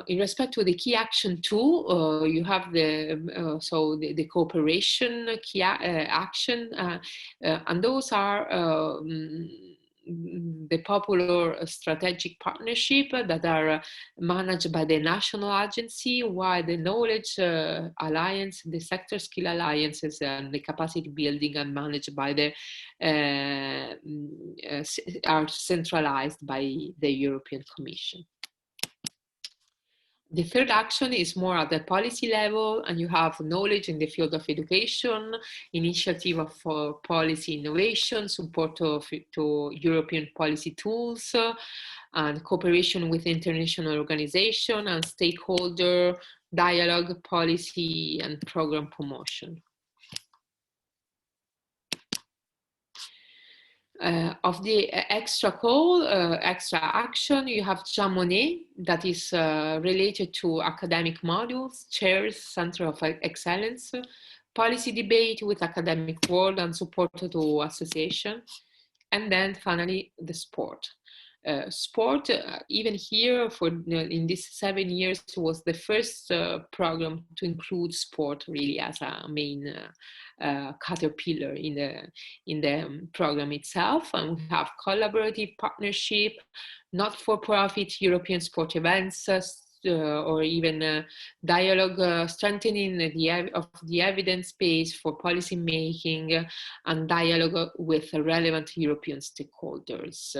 in respect to the key action 2, you have the cooperation key action, and those are the popular strategic partnership that are managed by the national agency, while the knowledge alliance, the sector skill alliances, and the capacity building are managed by the are centralized by the European Commission. The third action is more at the policy level, and you have knowledge in the field of education, initiative for policy innovation, support to European policy tools, and cooperation with international organizations and stakeholder dialogue, policy, and program promotion. Of the extra action, you have Jean Monnet, that is related to academic modules, chairs, center of excellence, policy debate with academic world and support to association, and then finally the sport. Sport, even here in these 7 years, was the first program to include sport really as a main caterpillar in the program itself. And we have collaborative partnership, not-for-profit European sport events, or even dialogue, strengthening of the evidence base for policy making, and dialogue with relevant European stakeholders.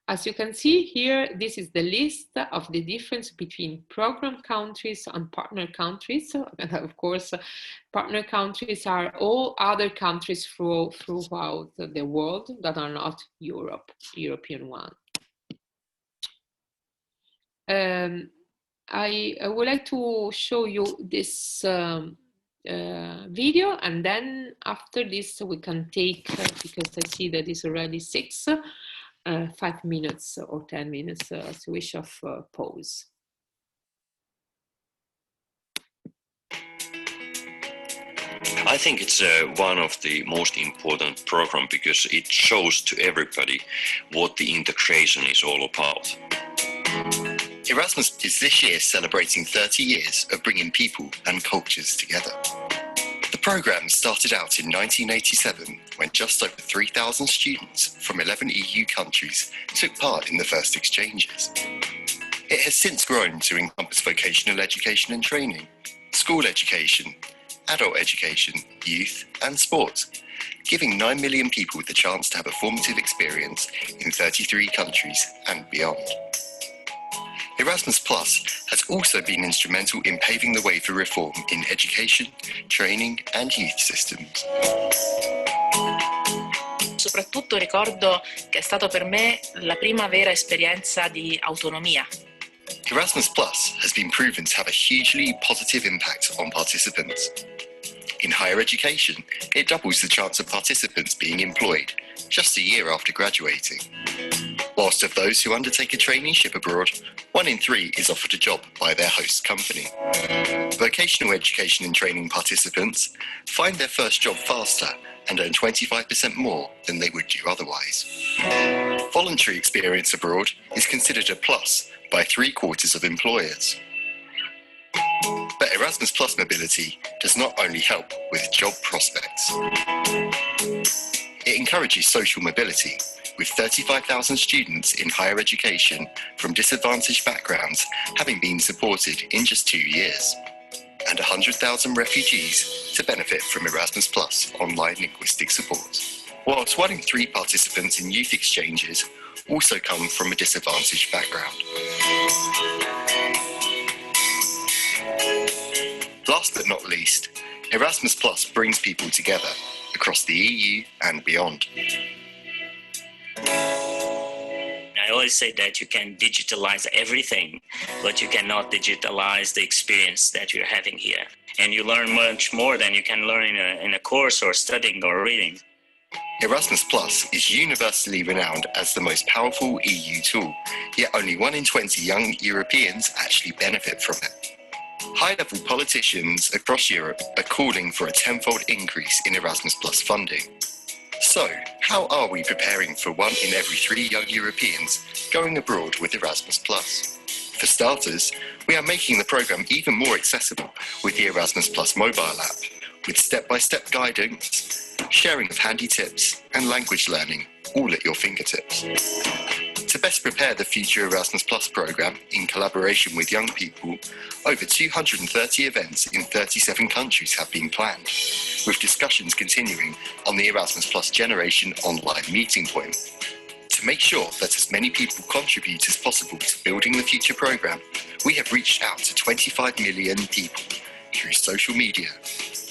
As you can see here, this is the list of the difference between program countries and partner countries. And of course, partner countries are all other countries throughout the world that are not European one. I would like to show you this video, and then after this we can take, because I see that it's already 6, 5 minutes or 10 minutes as you wish of pause. I think it's one of the most important programs because it shows to everybody what the integration is all about. Erasmus is this year celebrating 30 years of bringing people and cultures together. The programme started out in 1987 when just over 3,000 students from 11 EU countries took part in the first exchanges. It has since grown to encompass vocational education and training, school education, adult education, youth and sport, giving 9 million people the chance to have a formative experience in 33 countries and beyond. Erasmus Plus has also been instrumental in paving the way for reform in education, training and youth systems. Soprattutto ricordo che è stato per me la prima vera esperienza di autonomia. Erasmus Plus has been proven to have a hugely positive impact on participants. In higher education, it doubles the chance of participants being employed just a year after graduating. Whilst of those who undertake a traineeship abroad, 1 in 3 is offered a job by their host company. Vocational education and training participants find their first job faster and earn 25% more than they would do otherwise. Voluntary experience abroad is considered a plus by 3/4 of employers. But Erasmus Plus mobility does not only help with job prospects. It encourages social mobility, with 35,000 students in higher education from disadvantaged backgrounds having been supported in just 2 years, and 100,000 refugees to benefit from Erasmus Plus online linguistic support. Whilst 1 in 3 participants in youth exchanges also come from a disadvantaged background. Last but not least, Erasmus Plus brings people together across the EU and beyond. I always say that you can digitalize everything, but you cannot digitalize the experience that you're having here. And you learn much more than you can learn in a course or studying or reading. Erasmus Plus is universally renowned as the most powerful EU tool, yet only 1 in 20 young Europeans actually benefit from it. High-level politicians across Europe are calling for a 10-fold increase in Erasmus Plus funding. So, how are we preparing for 1 in every 3 young Europeans going abroad with Erasmus Plus? For starters, we are making the programme even more accessible with the Erasmus Plus mobile app, with step-by-step guidance, sharing of handy tips and language learning all at your fingertips. To best prepare the future Erasmus Plus programme in collaboration with young people, over 230 events in 37 countries have been planned, with discussions continuing on the Erasmus Plus Generation online meeting point. To make sure that as many people contribute as possible to building the future programme, we have reached out to 25 million people through social media,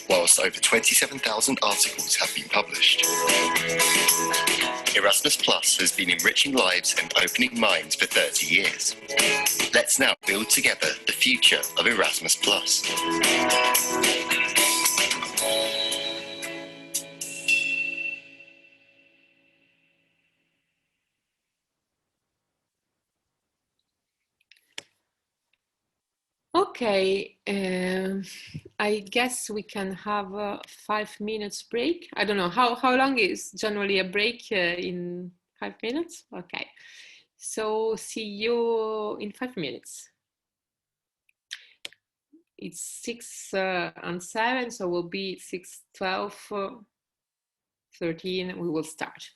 whilst over 27,000 articles have been published. Erasmus Plus has been enriching lives and opening minds for 30 years. Let's now build together the future of Erasmus Plus. Okay, I guess we can have a 5 minutes break. I don't know, how long is generally a break in 5 minutes? Okay, so see you in 5 minutes. It's 6 and 7, so we'll be 6, 12, 13, we will start.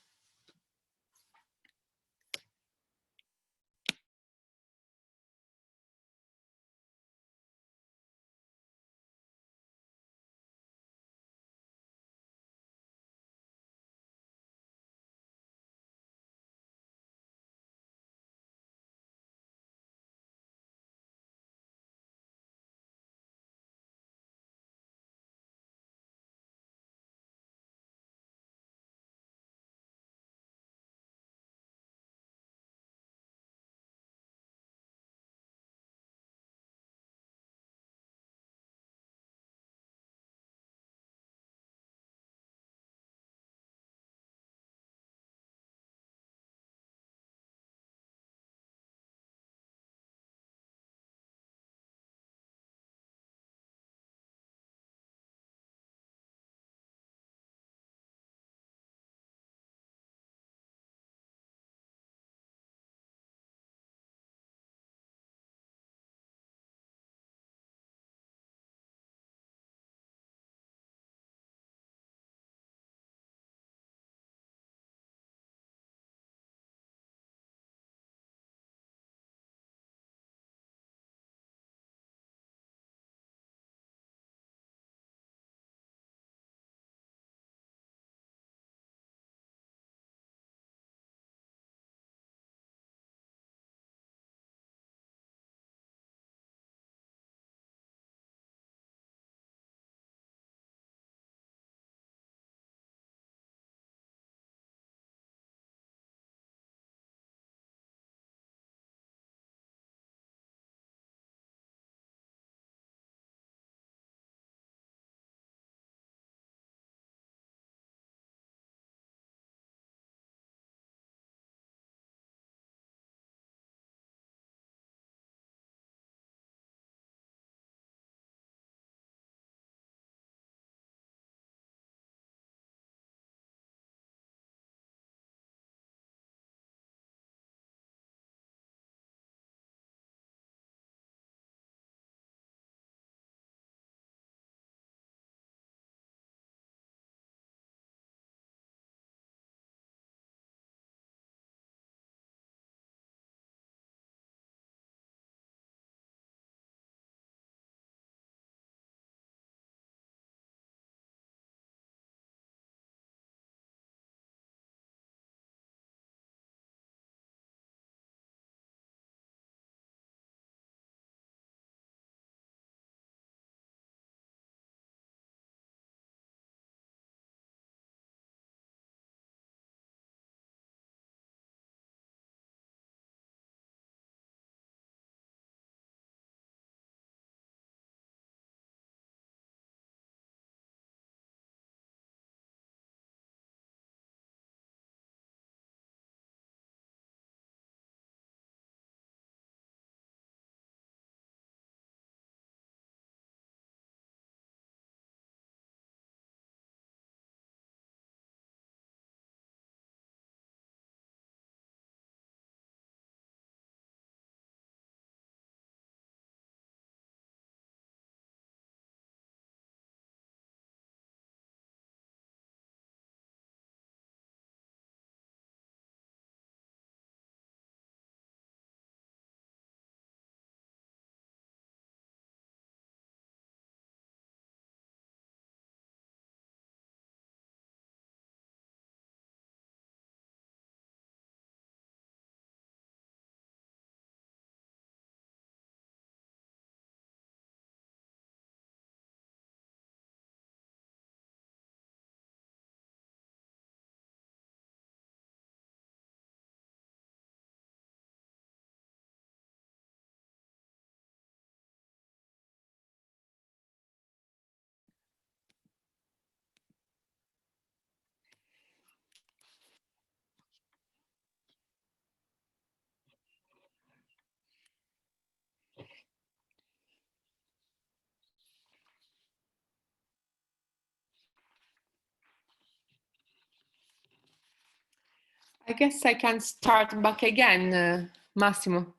I guess I can start back again, Massimo.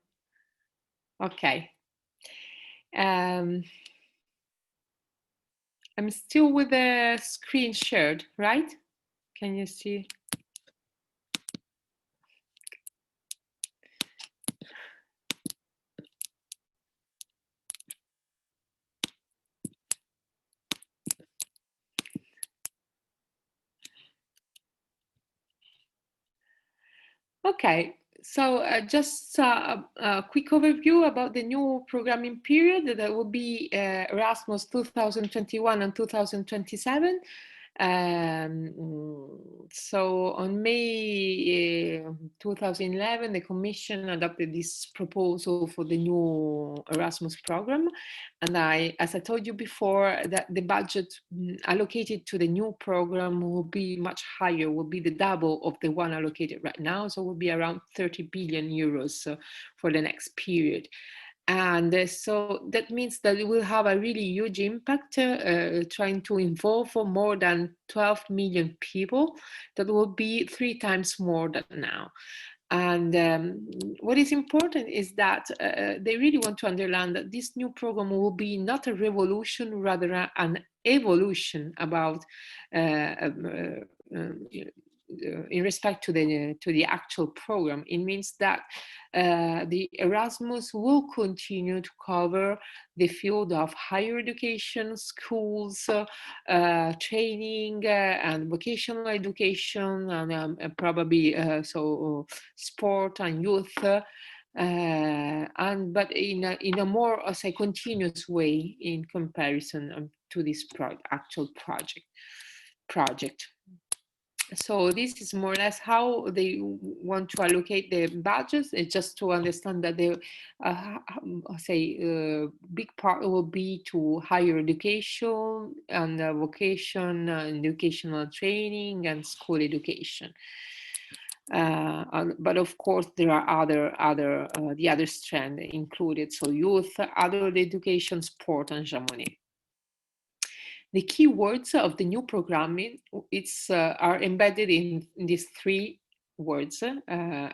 Okay. I'm still with the screen shared, right? Can you see? Okay, so just a quick overview about the new programming period that will be Erasmus 2021 and 2027. So on May 2011, the Commission adopted this proposal for the new Erasmus program. And as I told you before, that the budget allocated to the new program will be much higher, will be the double of the one allocated right now. So it will be around 30 billion euros for the next period. And so that means that it will have a really huge impact, trying to involve more than 12 million people. That will be 3 times more than now. And what is important is that they really want to underline that this new program will be not a revolution, rather an evolution about in respect to the actual program. It means that the Erasmus will continue to cover the field of higher education, schools, training, and vocational education, and probably so sport and youth. But in a more, say, continuous way in comparison to this actual project. So this is more or less how they want to allocate the budgets. It's just to understand that the big part will be to higher education and vocation, educational training, and school education. But of course, there are the other strand included. So youth, adult education, sport, and Jamonet. The key words of the new programming are embedded in these 3 words: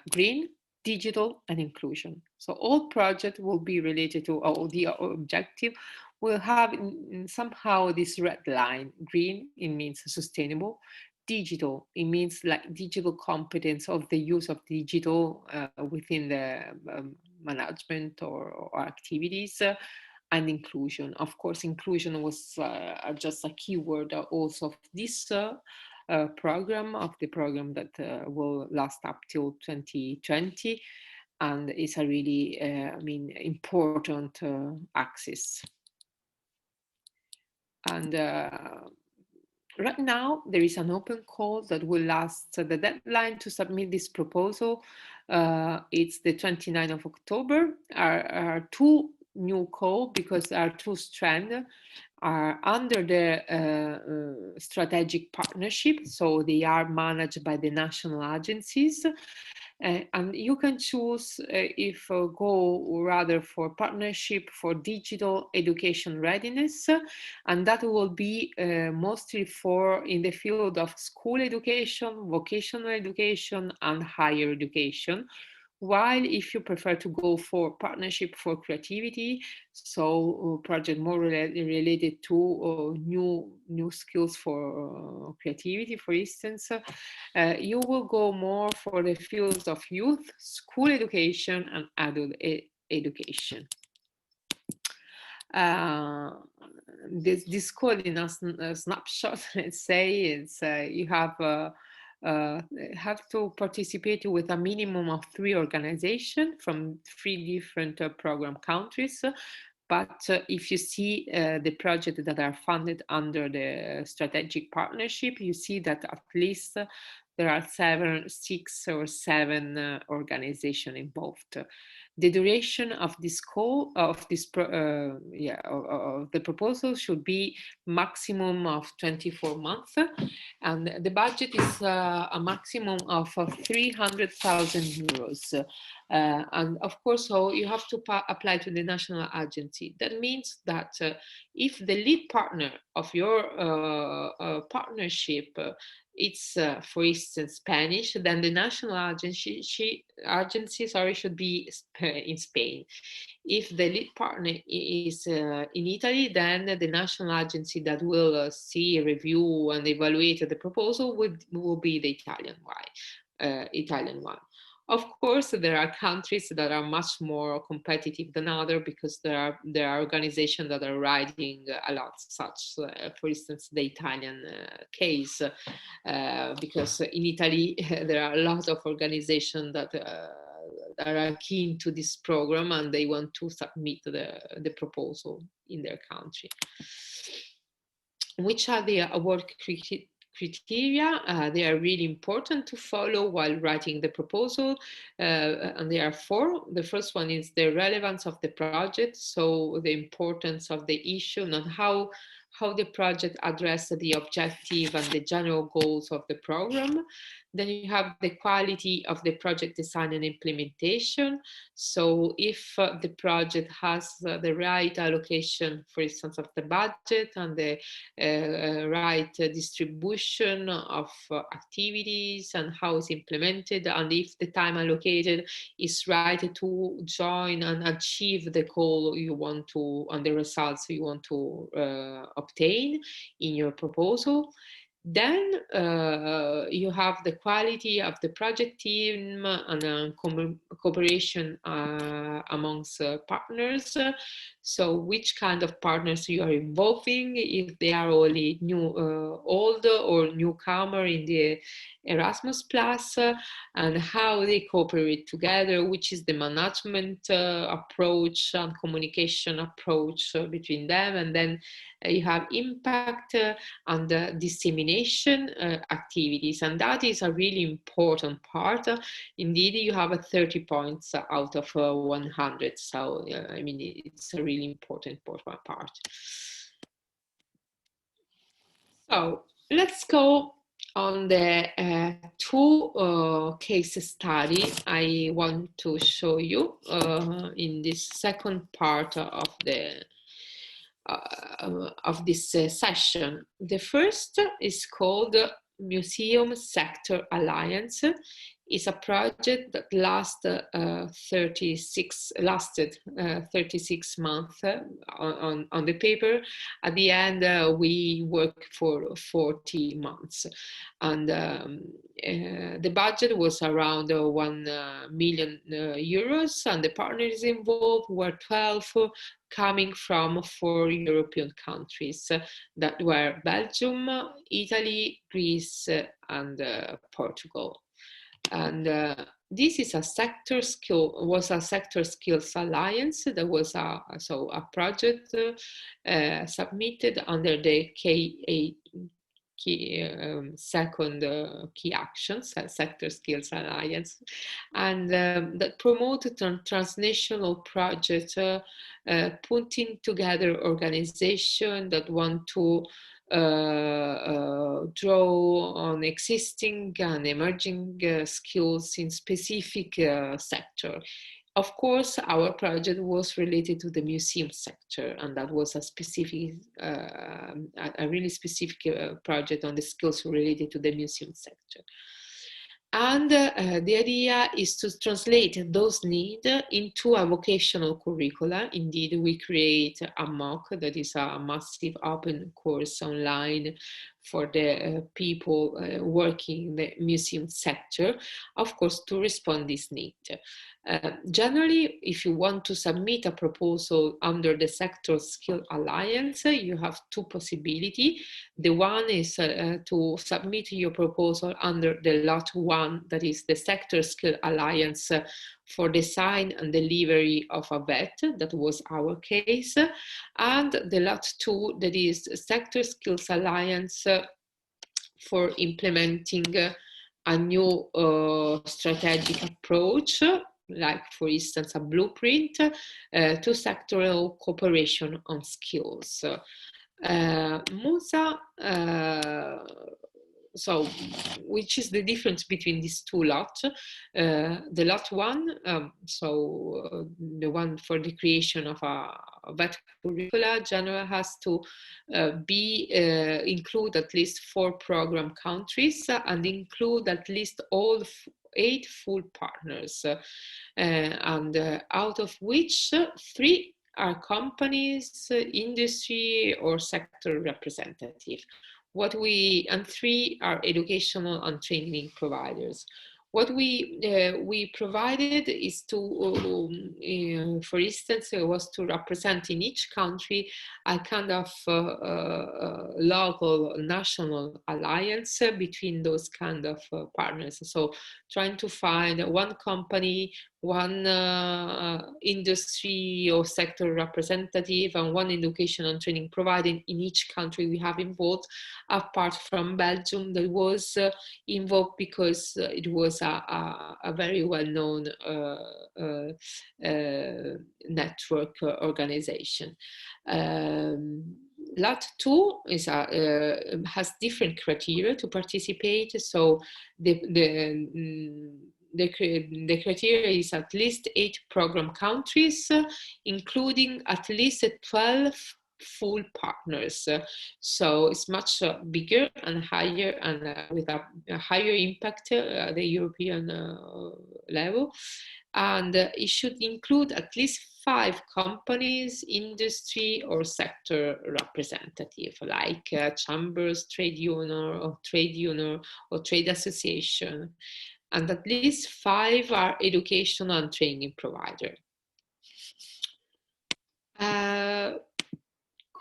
green, digital, and inclusion. So all projects will be related to, or the objective will have somehow this red line. Green, it means sustainable. Digital, it means like digital competence of the use of digital within the management or activities. And inclusion. Of course, inclusion was just a keyword also of this program, of the program that will last up till 2020, and is a really, important axis. And right now, there is an open call that will last. The deadline to submit this proposal, it's the 29th of October. Are 2 new call, because our 2 strands are under the strategic partnership, so they are managed by the national agencies, and you can choose if go rather for partnership for digital education readiness, and that will be mostly for in the field of school education, vocational education, and higher education. While if you prefer to go for partnership for creativity, so project more related to new skills for creativity, for instance, you will go more for the fields of youth, school education, and adult education. This call in a snapshot, let's say, it's you have to participate with a minimum of 3 organizations from 3 different program countries. But if you see the projects that are funded under the strategic partnership, you see that at least there are 6 or 7 organizations involved. The duration of this call, of the proposal should be maximum of 24 months, and the budget is a maximum of 300,000 euros. And of course, so you have to apply to the national agency. That means that if the lead partner of your partnership it's, for instance, Spanish, then the national agency should be in Spain. If the lead partner is in Italy, then the national agency that will see, review, and evaluate the proposal will be the Italian one. Of course, there are countries that are much more competitive than others, because there are organizations that are writing a lot, such, for instance, the Italian case, because in Italy there are a lot of organizations that are keen to this program, and they want to submit the proposal in their country. Which are the award criteria? They are really important to follow while writing the proposal, and there are 4. The first one is the relevance of the project, so the importance of the issue and how the project addresses the objective and the general goals of the program. Then you have the quality of the project design and implementation. So if the project has the right allocation, for instance, of the budget, and the right distribution of activities, and how it's implemented, and if the time allocated is right to join and achieve the goal you want to, and the results you want to obtain in your proposal. Then you have the quality of the project team and cooperation amongst partners. So which kind of partners you are involving, if they are only old or newcomer in the Erasmus Plus, and how they cooperate together, which is the management approach and communication approach between them. And then you have impact and dissemination activities, and that is a really important part. Indeed, you have 30 points out of 100, so I mean, it's a really important part. So let's go on the 2 case study I want to show you in this second part of this session. The first is called Museum Sector Alliance. It's a project that lasted 36 months on the paper. At the end, we worked for 40 months. And the budget was around 1 million euros, and the partners involved were 12, coming from 4 European countries that were Belgium, Italy, Greece, and Portugal. And this is a sector skills alliance. That was a project submitted under the second key actions, sector skills alliance, and that promoted transnational projects, putting together organizations that want to draw on existing and emerging skills in specific sector. Of course, our project was related to the museum sector, and that was a really specific project on the skills related to the museum sector. And the idea is to translate those needs into a vocational curricula. Indeed, we create a MOOC, that is a massive open course online for the people working in the museum sector, of course, to respond this need. Generally, if you want to submit a proposal under the Sector Skill Alliance, you have 2 possibilities. The one is to submit your proposal under the Lot 1, that is the Sector Skill Alliance for design and delivery of a VET, that was our case, and the Lot 2, that is Sector Skills Alliance for implementing a new strategic approach, like, for instance, a blueprint to sectoral cooperation on skills. MUSA so which is the difference between these two lots? The lot one, the one for the creation of a vet curricula, general has to include at least 4 program countries and include at least all 8 full partners, and out of which 3 are companies, industry or sector representative. And 3 are educational and training providers. What we provided is to, for instance, was to represent in each country a kind of local, national alliance between those kind of partners. So trying to find one company, one industry or sector representative, and one education and training provider in each country we have involved, apart from Belgium that was involved because it was a very well-known network organization. Lot 2 is has different criteria to participate. So the criteria is at least 8 program countries, including at least 12 full partners. So it's much bigger and higher, and with a higher impact at the European level. And it should include at least 5 companies, industry or sector representative, like chambers, trade union or trade association. And at least 5 are educational and training provider.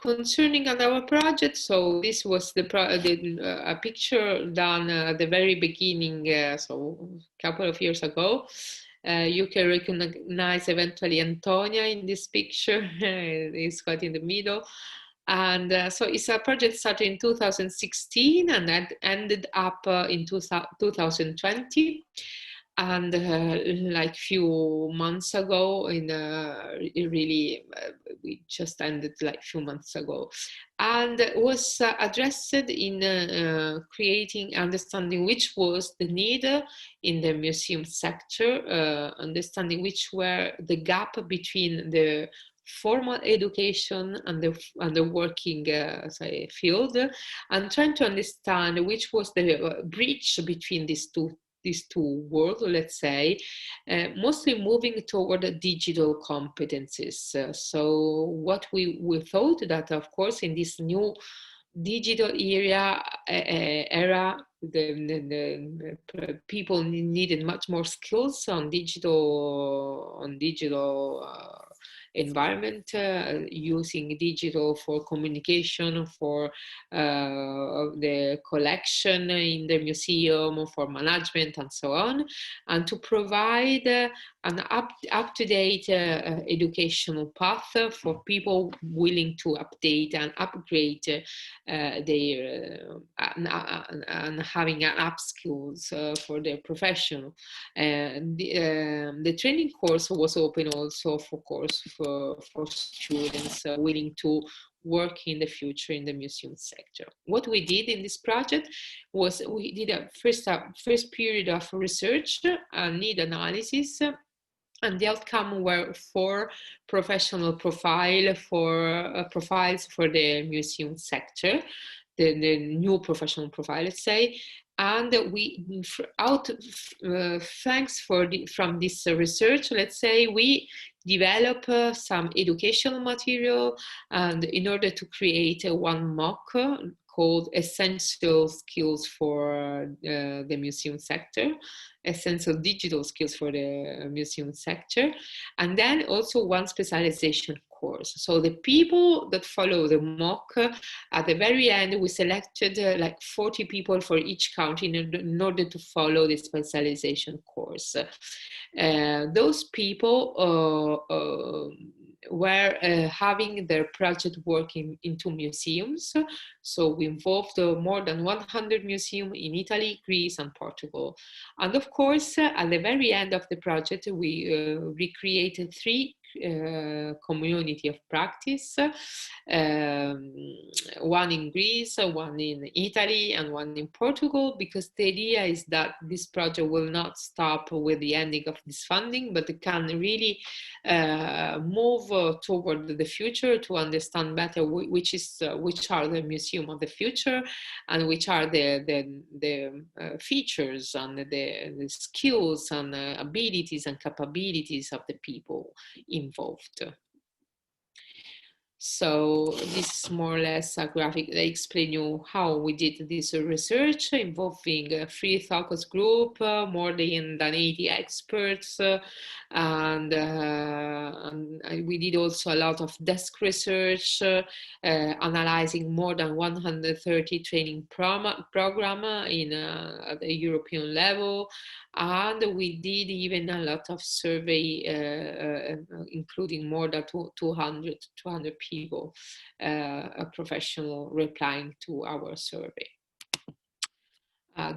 Concerning our project, so this was a picture done at the very beginning, so a couple of years ago. You can recognize eventually Antonia in this picture. It's quite in the middle. And so it's a project started in 2016 and that ended up in 2020. And like few months ago, we just ended like few months ago, and was addressed in understanding which was the need in the museum sector, understanding which were the gap between the formal education and the working field, and trying to understand which was the bridge between these two worlds, let's say, mostly moving toward digital competencies. So what we thought that, of course, in this new digital era, the people needed much more skills on digital environment, using digital for communication, for the collection in the museum, for management and so on, and to provide an up-to-date educational path for people willing to update and upgrade their and having an up skills for their profession. The training course was open also for students willing to work in the future in the museum sector. What we did in this project was we did a first period of research and need analysis. And the outcome were 4 professional profiles for the museum sector, the new professional profile, let's say. And we, thanks from this research, let's say, we develop some educational material, and in order to create one MOOC called Essential Skills for the Museum Sector, essential digital skills for the museum sector, and then also one specialization course. So the people that follow the MOOC, at the very end, we selected like 40 people for each country in order to follow the specialization course. Those people were having their project working into museums. So we involved more than 100 museums in Italy, Greece, and Portugal. And of course, at the very end of the project, we recreated 3 community of practice, one in Greece, one in Italy, and one in Portugal, because the idea is that this project will not stop with the ending of this funding, but it can really move toward the future to understand better which are the museum of the future, and which are the features and the skills and abilities and capabilities of the people involved. So this is more or less a graphic that explains you how we did this research, involving a free focus group, more than 80 experts, and we did also a lot of desk research, analyzing more than 130 training program at the European level, and we did even a lot of survey, including more than 200 people, a professional replying to our survey.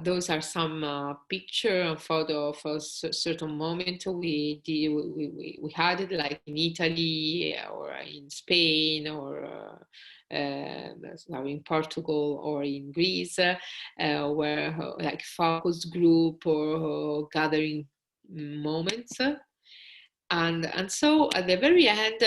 Those are some picture and photo of a certain moment we had it, like in Italy or in Spain or in Portugal or in Greece, where like focus group or gathering moments. And so at the very end,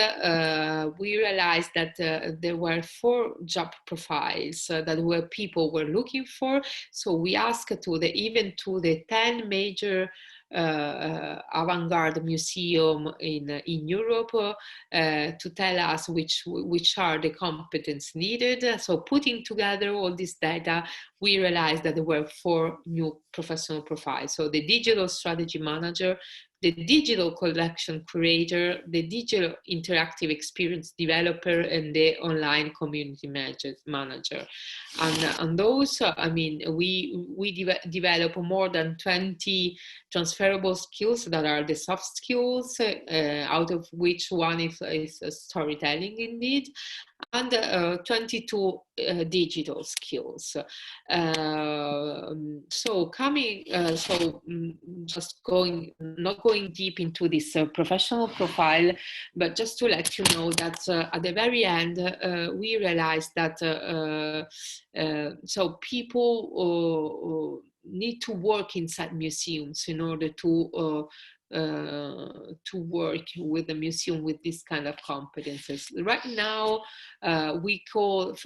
we realized that there were 4 job profiles that people were looking for. So we asked even to the 10 major avant-garde museum in Europe to tell us which are the competence needed. So putting together all this data, we realized that there were 4 new professional profiles. So the digital strategy manager, the digital collection curator, the digital interactive experience developer, and the online community manager. And those, we develop more than 20 transferable skills that are the soft skills, out of which one is storytelling indeed, and 22 digital skills. Not going deep into this professional profile, but just to let you know that at the very end, we realized that so people need to work inside museums in order to work with the museum with this kind of competences. Right now, we call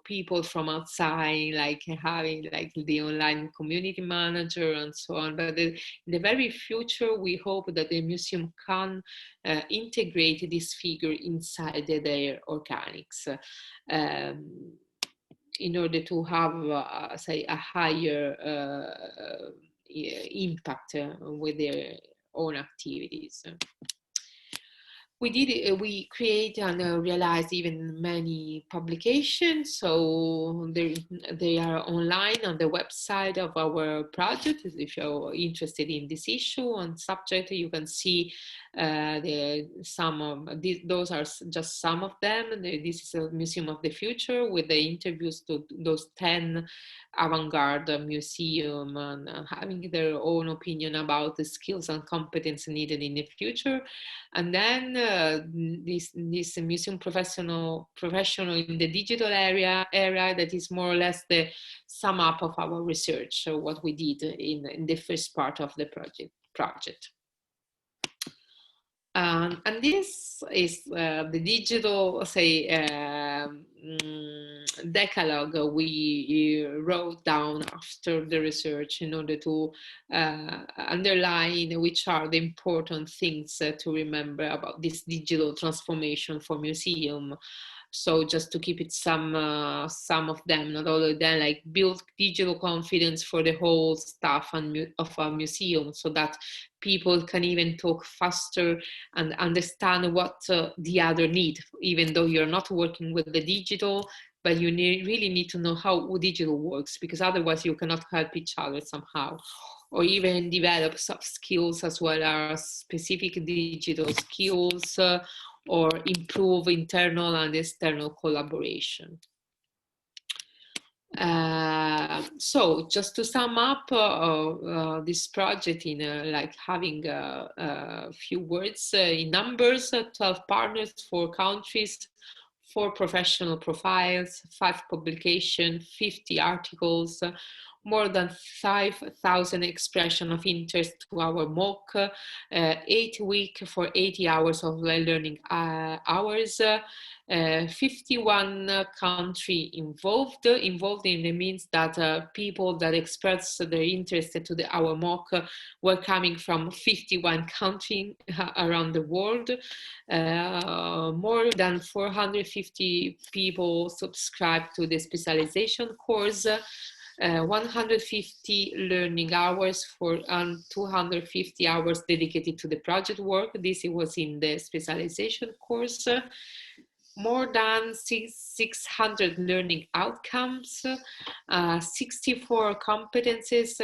people from outside, like having like the online community manager and so on. But in the very future, we hope that the museum can integrate this figure inside their organics. In order to have, say, a higher impact with their own activities. We create and realize even many publications, so they are online on the website of our project. If you're interested in this issue and subject, you can see those are just some of them. This is a Museum of the Future with the interviews to those 10 avant-garde museum and having their own opinion about the skills and competence needed in the future. And then this museum professional in the digital area that is more or less the sum up of our research, so what we did in the first part of the project. And this is the digital, say, decalogue we wrote down after the research in order to underline which are the important things to remember about this digital transformation for museum. So just to keep it some of them, not all of them, like build digital confidence for the whole staff of a museum, so that people can even talk faster and understand what the other need, even though you're not working with the digital, but you really need to know how digital works, because otherwise you cannot help each other somehow. Or even develop soft skills as well as specific digital skills, or improve internal and external collaboration. So just to sum up this project in like having a few words, in numbers, 12 partners, 4 countries, 4 professional profiles, 5 publications, 50 articles, more than 5,000 expression of interest to our MOOC, 8 weeks for 80 hours of learning hours, 51 country involved in the means that people that expressed their interest to our MOOC were coming from 51 countries around the world. More than 450 people subscribed to the specialization course. 150 learning hours and 250 hours dedicated to the project work. This was in the specialization course. More than 600 learning outcomes, 64 competencies,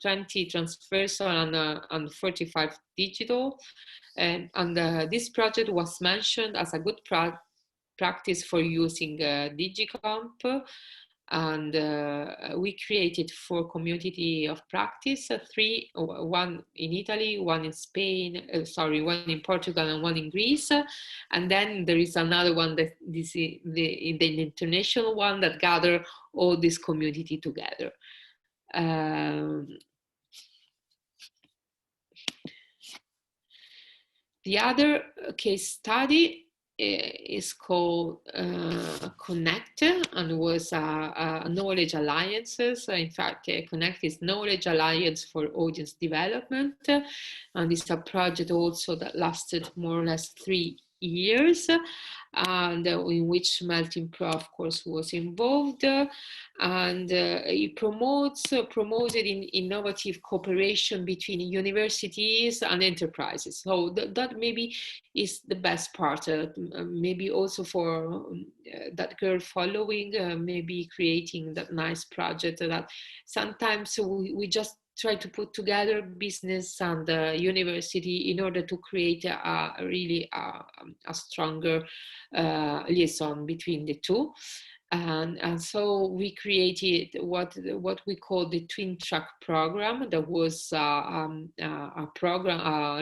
20 transversal and 45 digital. And this project was mentioned as a good practice for using Digicomp. And we created 4 community of practice, 3, 1 in Italy, 1 in Spain, 1 in Portugal and 1 in Greece. And then there is another one that this is the international one that gather all this community together. The other case study is called Connect, and was a knowledge alliances. In fact, Connect is knowledge alliance for audience development, and it's a project also that lasted more or less 3 years, and in which MeltingPro, of course, was involved, and it promoted innovative cooperation between universities and enterprises. So that maybe is the best part. Maybe also for that girl following, maybe creating that nice project that sometimes we just try to put together business and university in order to create a really stronger liaison between the two. And so we created what we call the twin track program. That was a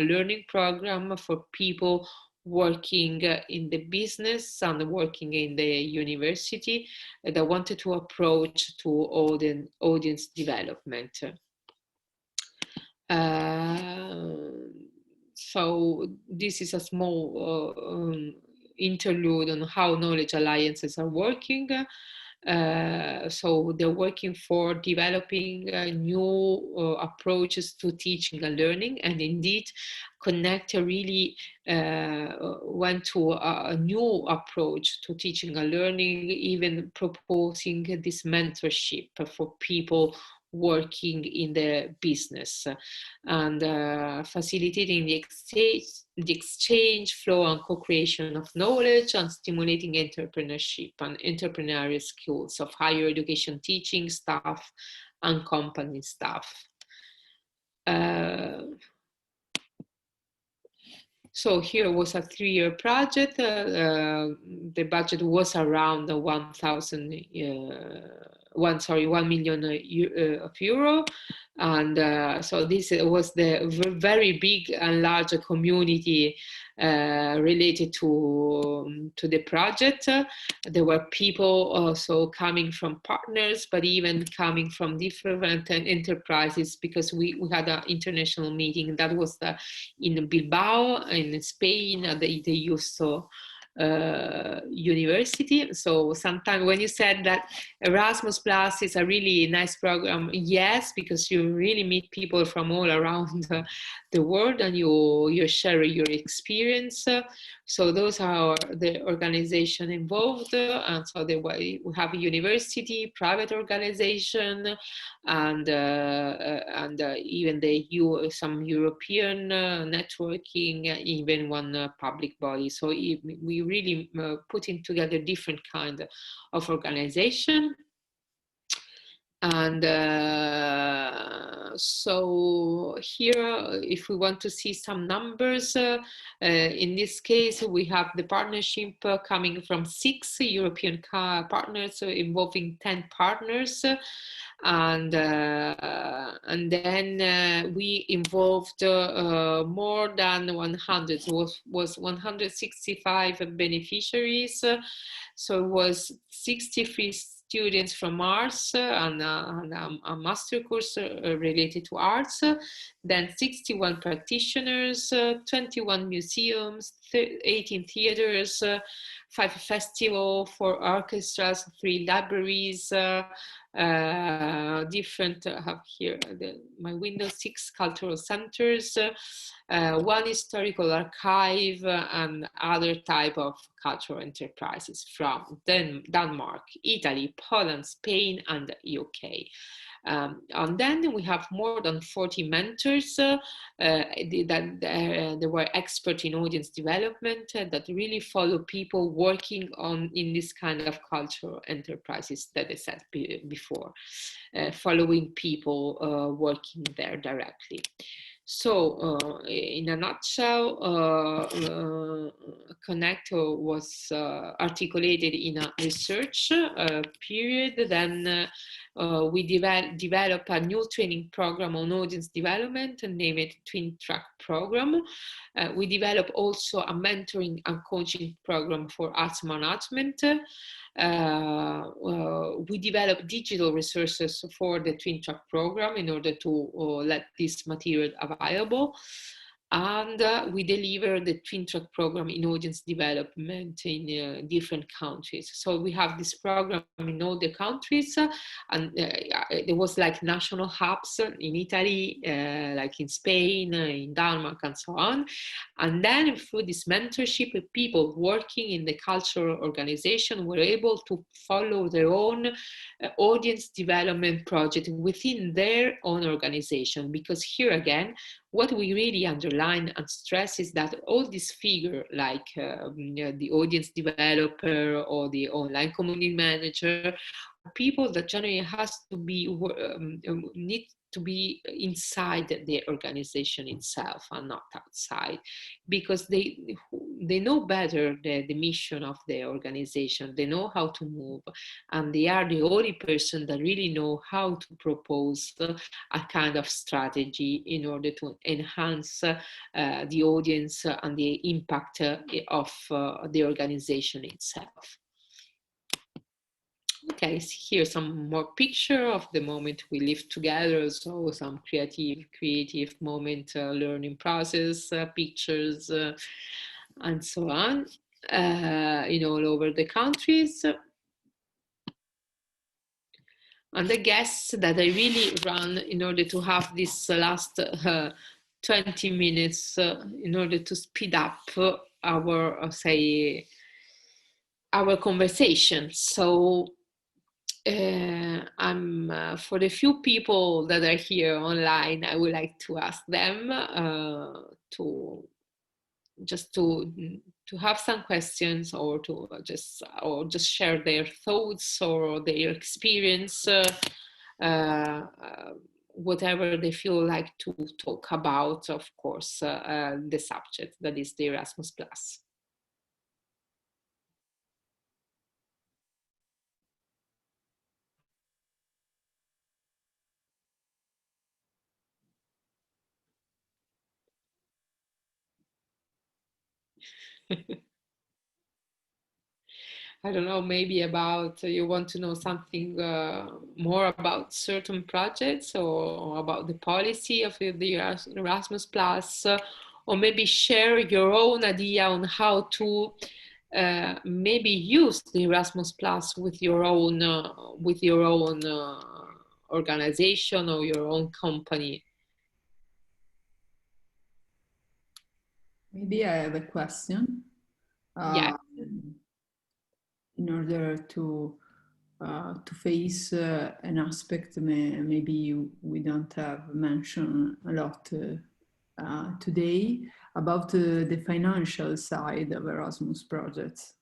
learning program for people working in the business and working in the university that wanted to approach to audience development. So this is a small interlude on how knowledge alliances are working. So they're working for developing new approaches to teaching and learning, and indeed Connect really went to a new approach to teaching and learning, even proposing this mentorship for people working in the business, and facilitating the exchange, flow and co-creation of knowledge, and stimulating entrepreneurship and entrepreneurial skills of higher education teaching staff and company staff. So here was a 3-year project. The budget was around 1 million of euro, and so this was the very big and large community related to the project. There were people also coming from partners, but even coming from different enterprises, because we had an international meeting that was in Bilbao in Spain at the USO university. So sometimes when you said that Erasmus Plus is a really nice program, yes, because you really meet people from all around the world and you share your experience. So those are the organization involved, and so we have a university, private organization, and even some European networking, even one public body. So we really putting together different kind of organization. And so here, if we want to see some numbers, in this case, we have the partnership coming from 6 European partners, involving 10 partners. And then we involved more than 100, was 165 beneficiaries. So it was 63 students from arts and a master course related to arts, then 61 practitioners, 21 museums, 18 theaters, 5 festivals, 4 orchestras, 3 libraries, different, I have here my window, 6 cultural centers, 1 historical archive, and other type of cultural enterprises from Denmark, Italy, Poland, Spain, and the UK. And then we have more than 40 mentors that they were expert in audience development that really follow people working in this kind of cultural enterprises that I said before, following people working there directly. So in a nutshell, Connect was articulated in a research period. Then we developed a new training program on audience development and named it Twin Track Program. We developed also a mentoring and coaching program for arts management. We developed digital resources for the Twin Track program in order to let this material available. And we deliver the Twin Track program in audience development in different countries. So we have this program in all the countries, and there was like national hubs in Italy, like in Spain, in Denmark, and so on. And then through this mentorship, people working in the cultural organization were able to follow their own audience development project within their own organization. Because here again, what we really underline and stress is that all these figures, like the audience developer or the online community manager, are people that generally has to be need to be inside the organization itself and not outside, because they know better the mission of the organization. They know how to move, and they are the only person that really know how to propose a kind of strategy in order to enhance the audience and the impact of the organization itself. Okay, here's some more picture of the moment we live together. So some creative moment, learning process, pictures, and so on, in all over the countries. And the guests that I really run in order to have this last 20 minutes in order to speed up our, our conversation. So for the few people that are here online, I would like to ask them to have some questions, or to just share their thoughts or their experience, whatever they feel like to talk about, of course, the subject that is the Erasmus+. I don't know, maybe about, you want to know something more about certain projects, or about the policy of the Erasmus+, or maybe share your own idea on how to maybe use the Erasmus+ with your own organization or your own company. Maybe I have a question. Yeah. In order to face an aspect maybe we don't have mentioned a lot today, about the financial side of Erasmus projects.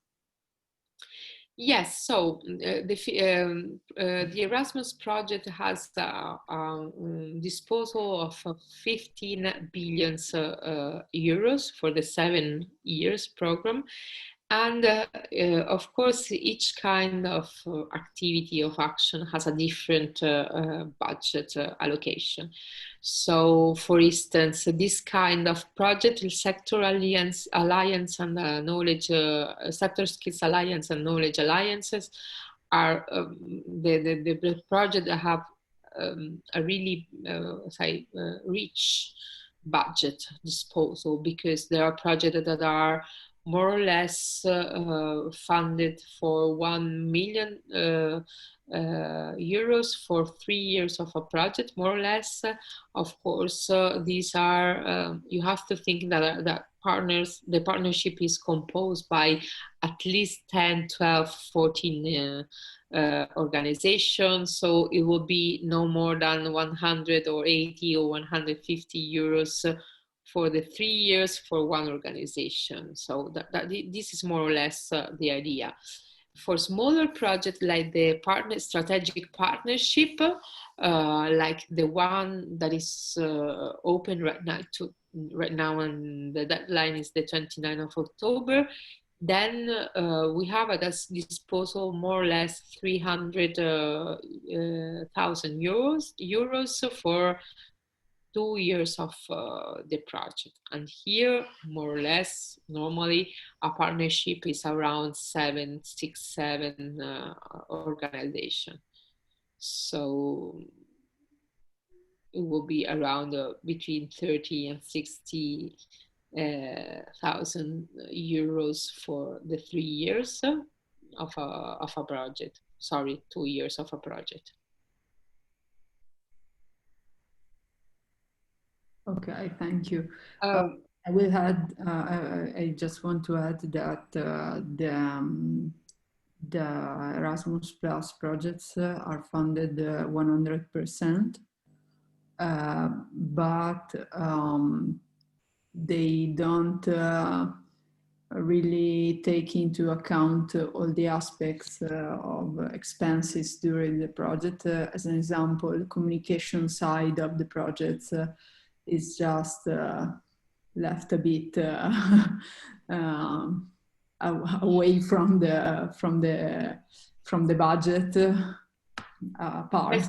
Yes, so the Erasmus project has a disposal of 15 billion euros for the 7 years program. And of course, each kind of activity of action has a different budget allocation. So, for instance, this kind of project, Sector Alliance and Knowledge, Sector Skills Alliance and Knowledge Alliances are the project that have a really rich budget disposal, because there are projects that are more or less funded for 1 million euros for 3 years of a project, more or less. Of course, these are, you have to think that the partnership is composed by at least 10, 12, 14 organizations. So it will be no more than 100 or 80 or 150 euros for the 3 years for one organization. So this is more or less the idea. For smaller projects like the strategic partnership, like the one that is open right now, and the deadline is the 29th of October, then we have at this disposal more or less 300,000 euros for 2 years of the project. And here, more or less, normally a partnership is around 7 organizations. So it will be around between 30 and 60 thousand euros for the 3 years of a project. Sorry, 2 years of a project. Okay, thank you. I will add. I just want to add that the Erasmus Plus projects are funded 100%, but they don't really take into account all the aspects of expenses during the project. As an example, the communication side of the project is just left a bit away from the budget part.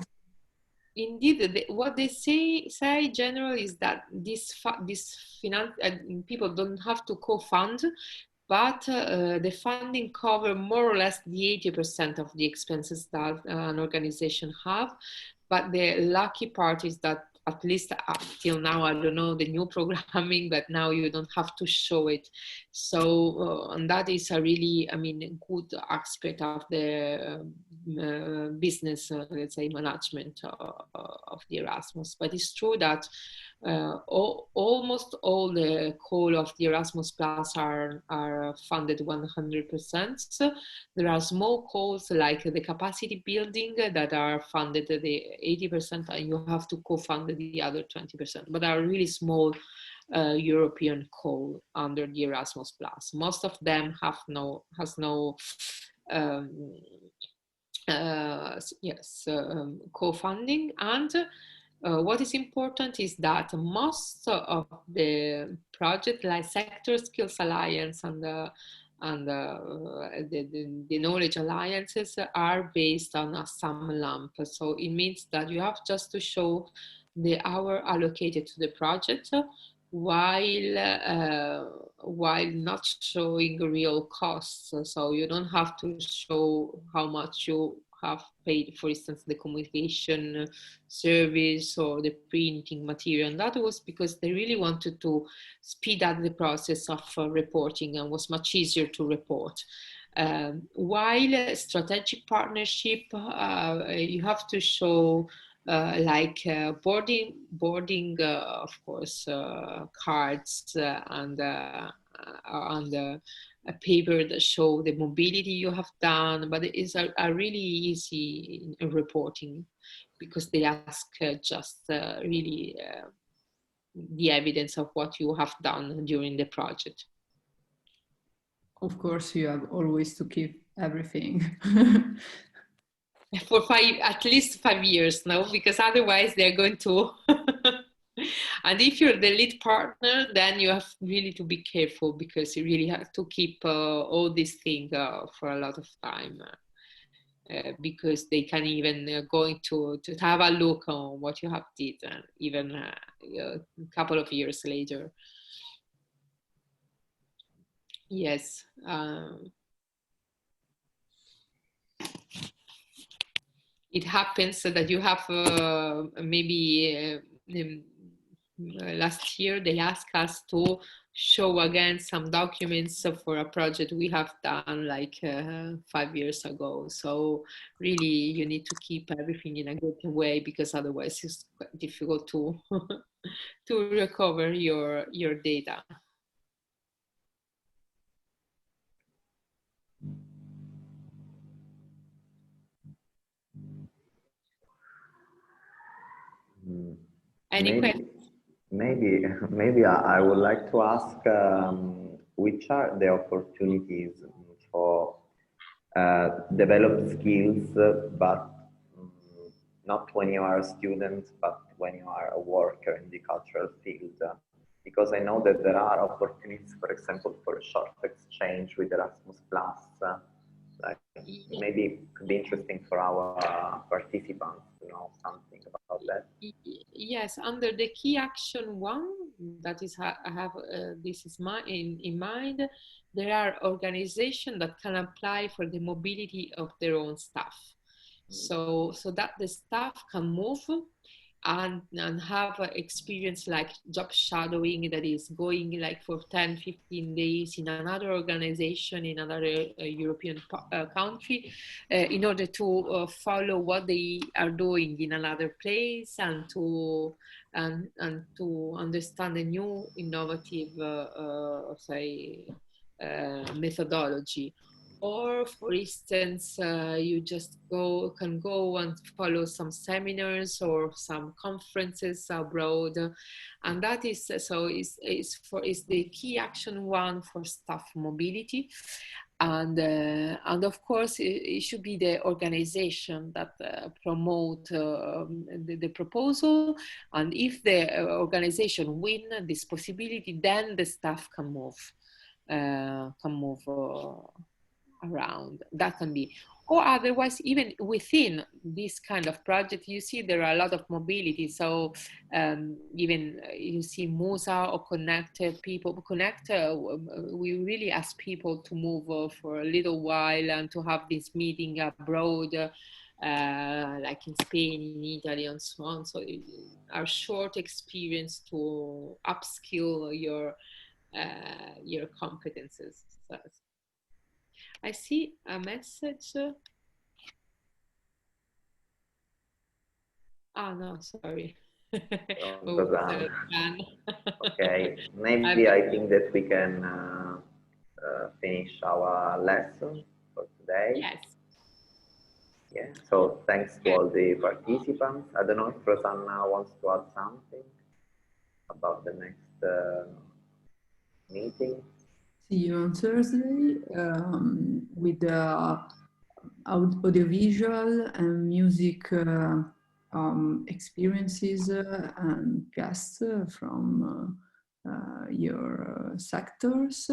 Indeed, what they say generally is that people don't have to co-fund, but the funding cover more or less the 80% of the expenses that an organization have. But the lucky part is that at least till now, I don't know the new programming, but now you don't have to show it. So, and that is a really, good aspect of the business, let's say, management of the Erasmus. But it's true that almost all the call of the Erasmus Plus are funded 100%. There are small calls like the capacity building that are funded the 80%, and you have to co-fund the other 20%, but are really small European call under the Erasmus Plus. Most of them has no co-funding. And what is important is that most of the project like Sector Skills Alliance and the knowledge alliances are based on a sum lump. So it means that you have just to show the hour allocated to the project, while not showing real costs. So you don't have to show how much you have paid, for instance, the communication service or the printing material. And that was because they really wanted to speed up the process of reporting, and was much easier to report. While strategic partnership, you have to show boarding, of course, cards and a paper that show the mobility you have done, but it is a really easy in reporting, because they ask just really the evidence of what you have done during the project. Of course, you have always to keep everything. For at least 5 years, no, because otherwise they're going to. And if you're the lead partner, then you have really to be careful, because you really have to keep all these things for a lot of time, because they can even going to have a look on what you have did, even a couple of years later. Yes. It happens that you have maybe last year they asked us to show again some documents for a project we have done like 5 years ago. So really you need to keep everything in a good way, because otherwise it's quite difficult to to recover your data. Any questions? Maybe I would like to ask which are the opportunities for develop skills, but not when you are a student, but when you are a worker in the cultural field. Because I know that there are opportunities, for example, for a short exchange with Erasmus Plus. Like maybe it could be interesting for our participants to know something about that. Yes, under the key action 1, that is I have this is in mind, there are organizations that can apply for the mobility of their own staff, so that the staff can move and have experience like job shadowing, that is going like for 10-15 days in another organization in another European country, in order to follow what they are doing in another place, and to understand a new innovative methodology. Or, for instance, you just can go and follow some seminars or some conferences abroad, and that is is the key action 1 for staff mobility. And of course, it should be the organization that promote the proposal. And if the organization win this possibility, then the staff can move around. That can be, or otherwise even within this kind of project, you see there are a lot of mobility. So even you see Musa or Connect people. Connect, we really ask people to move for a little while and to have this meeting abroad, like in Spain, in Italy, and so on. So our short experience to upskill your competences. So, I see a message. Oh, no, sorry. Okay, maybe I think that we can finish our lesson for today. Yes. Yeah, so thanks to all the participants. I don't know if Rosanna wants to add something about the next meeting. See you on Thursday with the audiovisual and music experiences and guests from your sectors.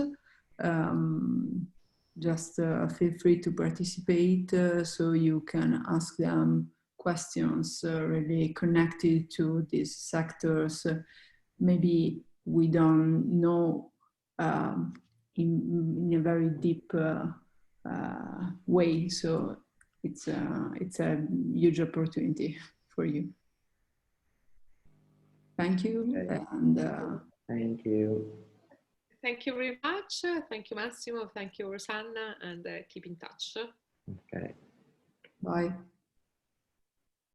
Just feel free to participate so you can ask them questions really connected to these sectors. Maybe we don't know in a very deep way, so it's a huge opportunity for you. Thank you. Okay. And thank you. Thank you very much. Thank you, Massimo. Thank you, Rosanna, and keep in touch. Okay. Bye.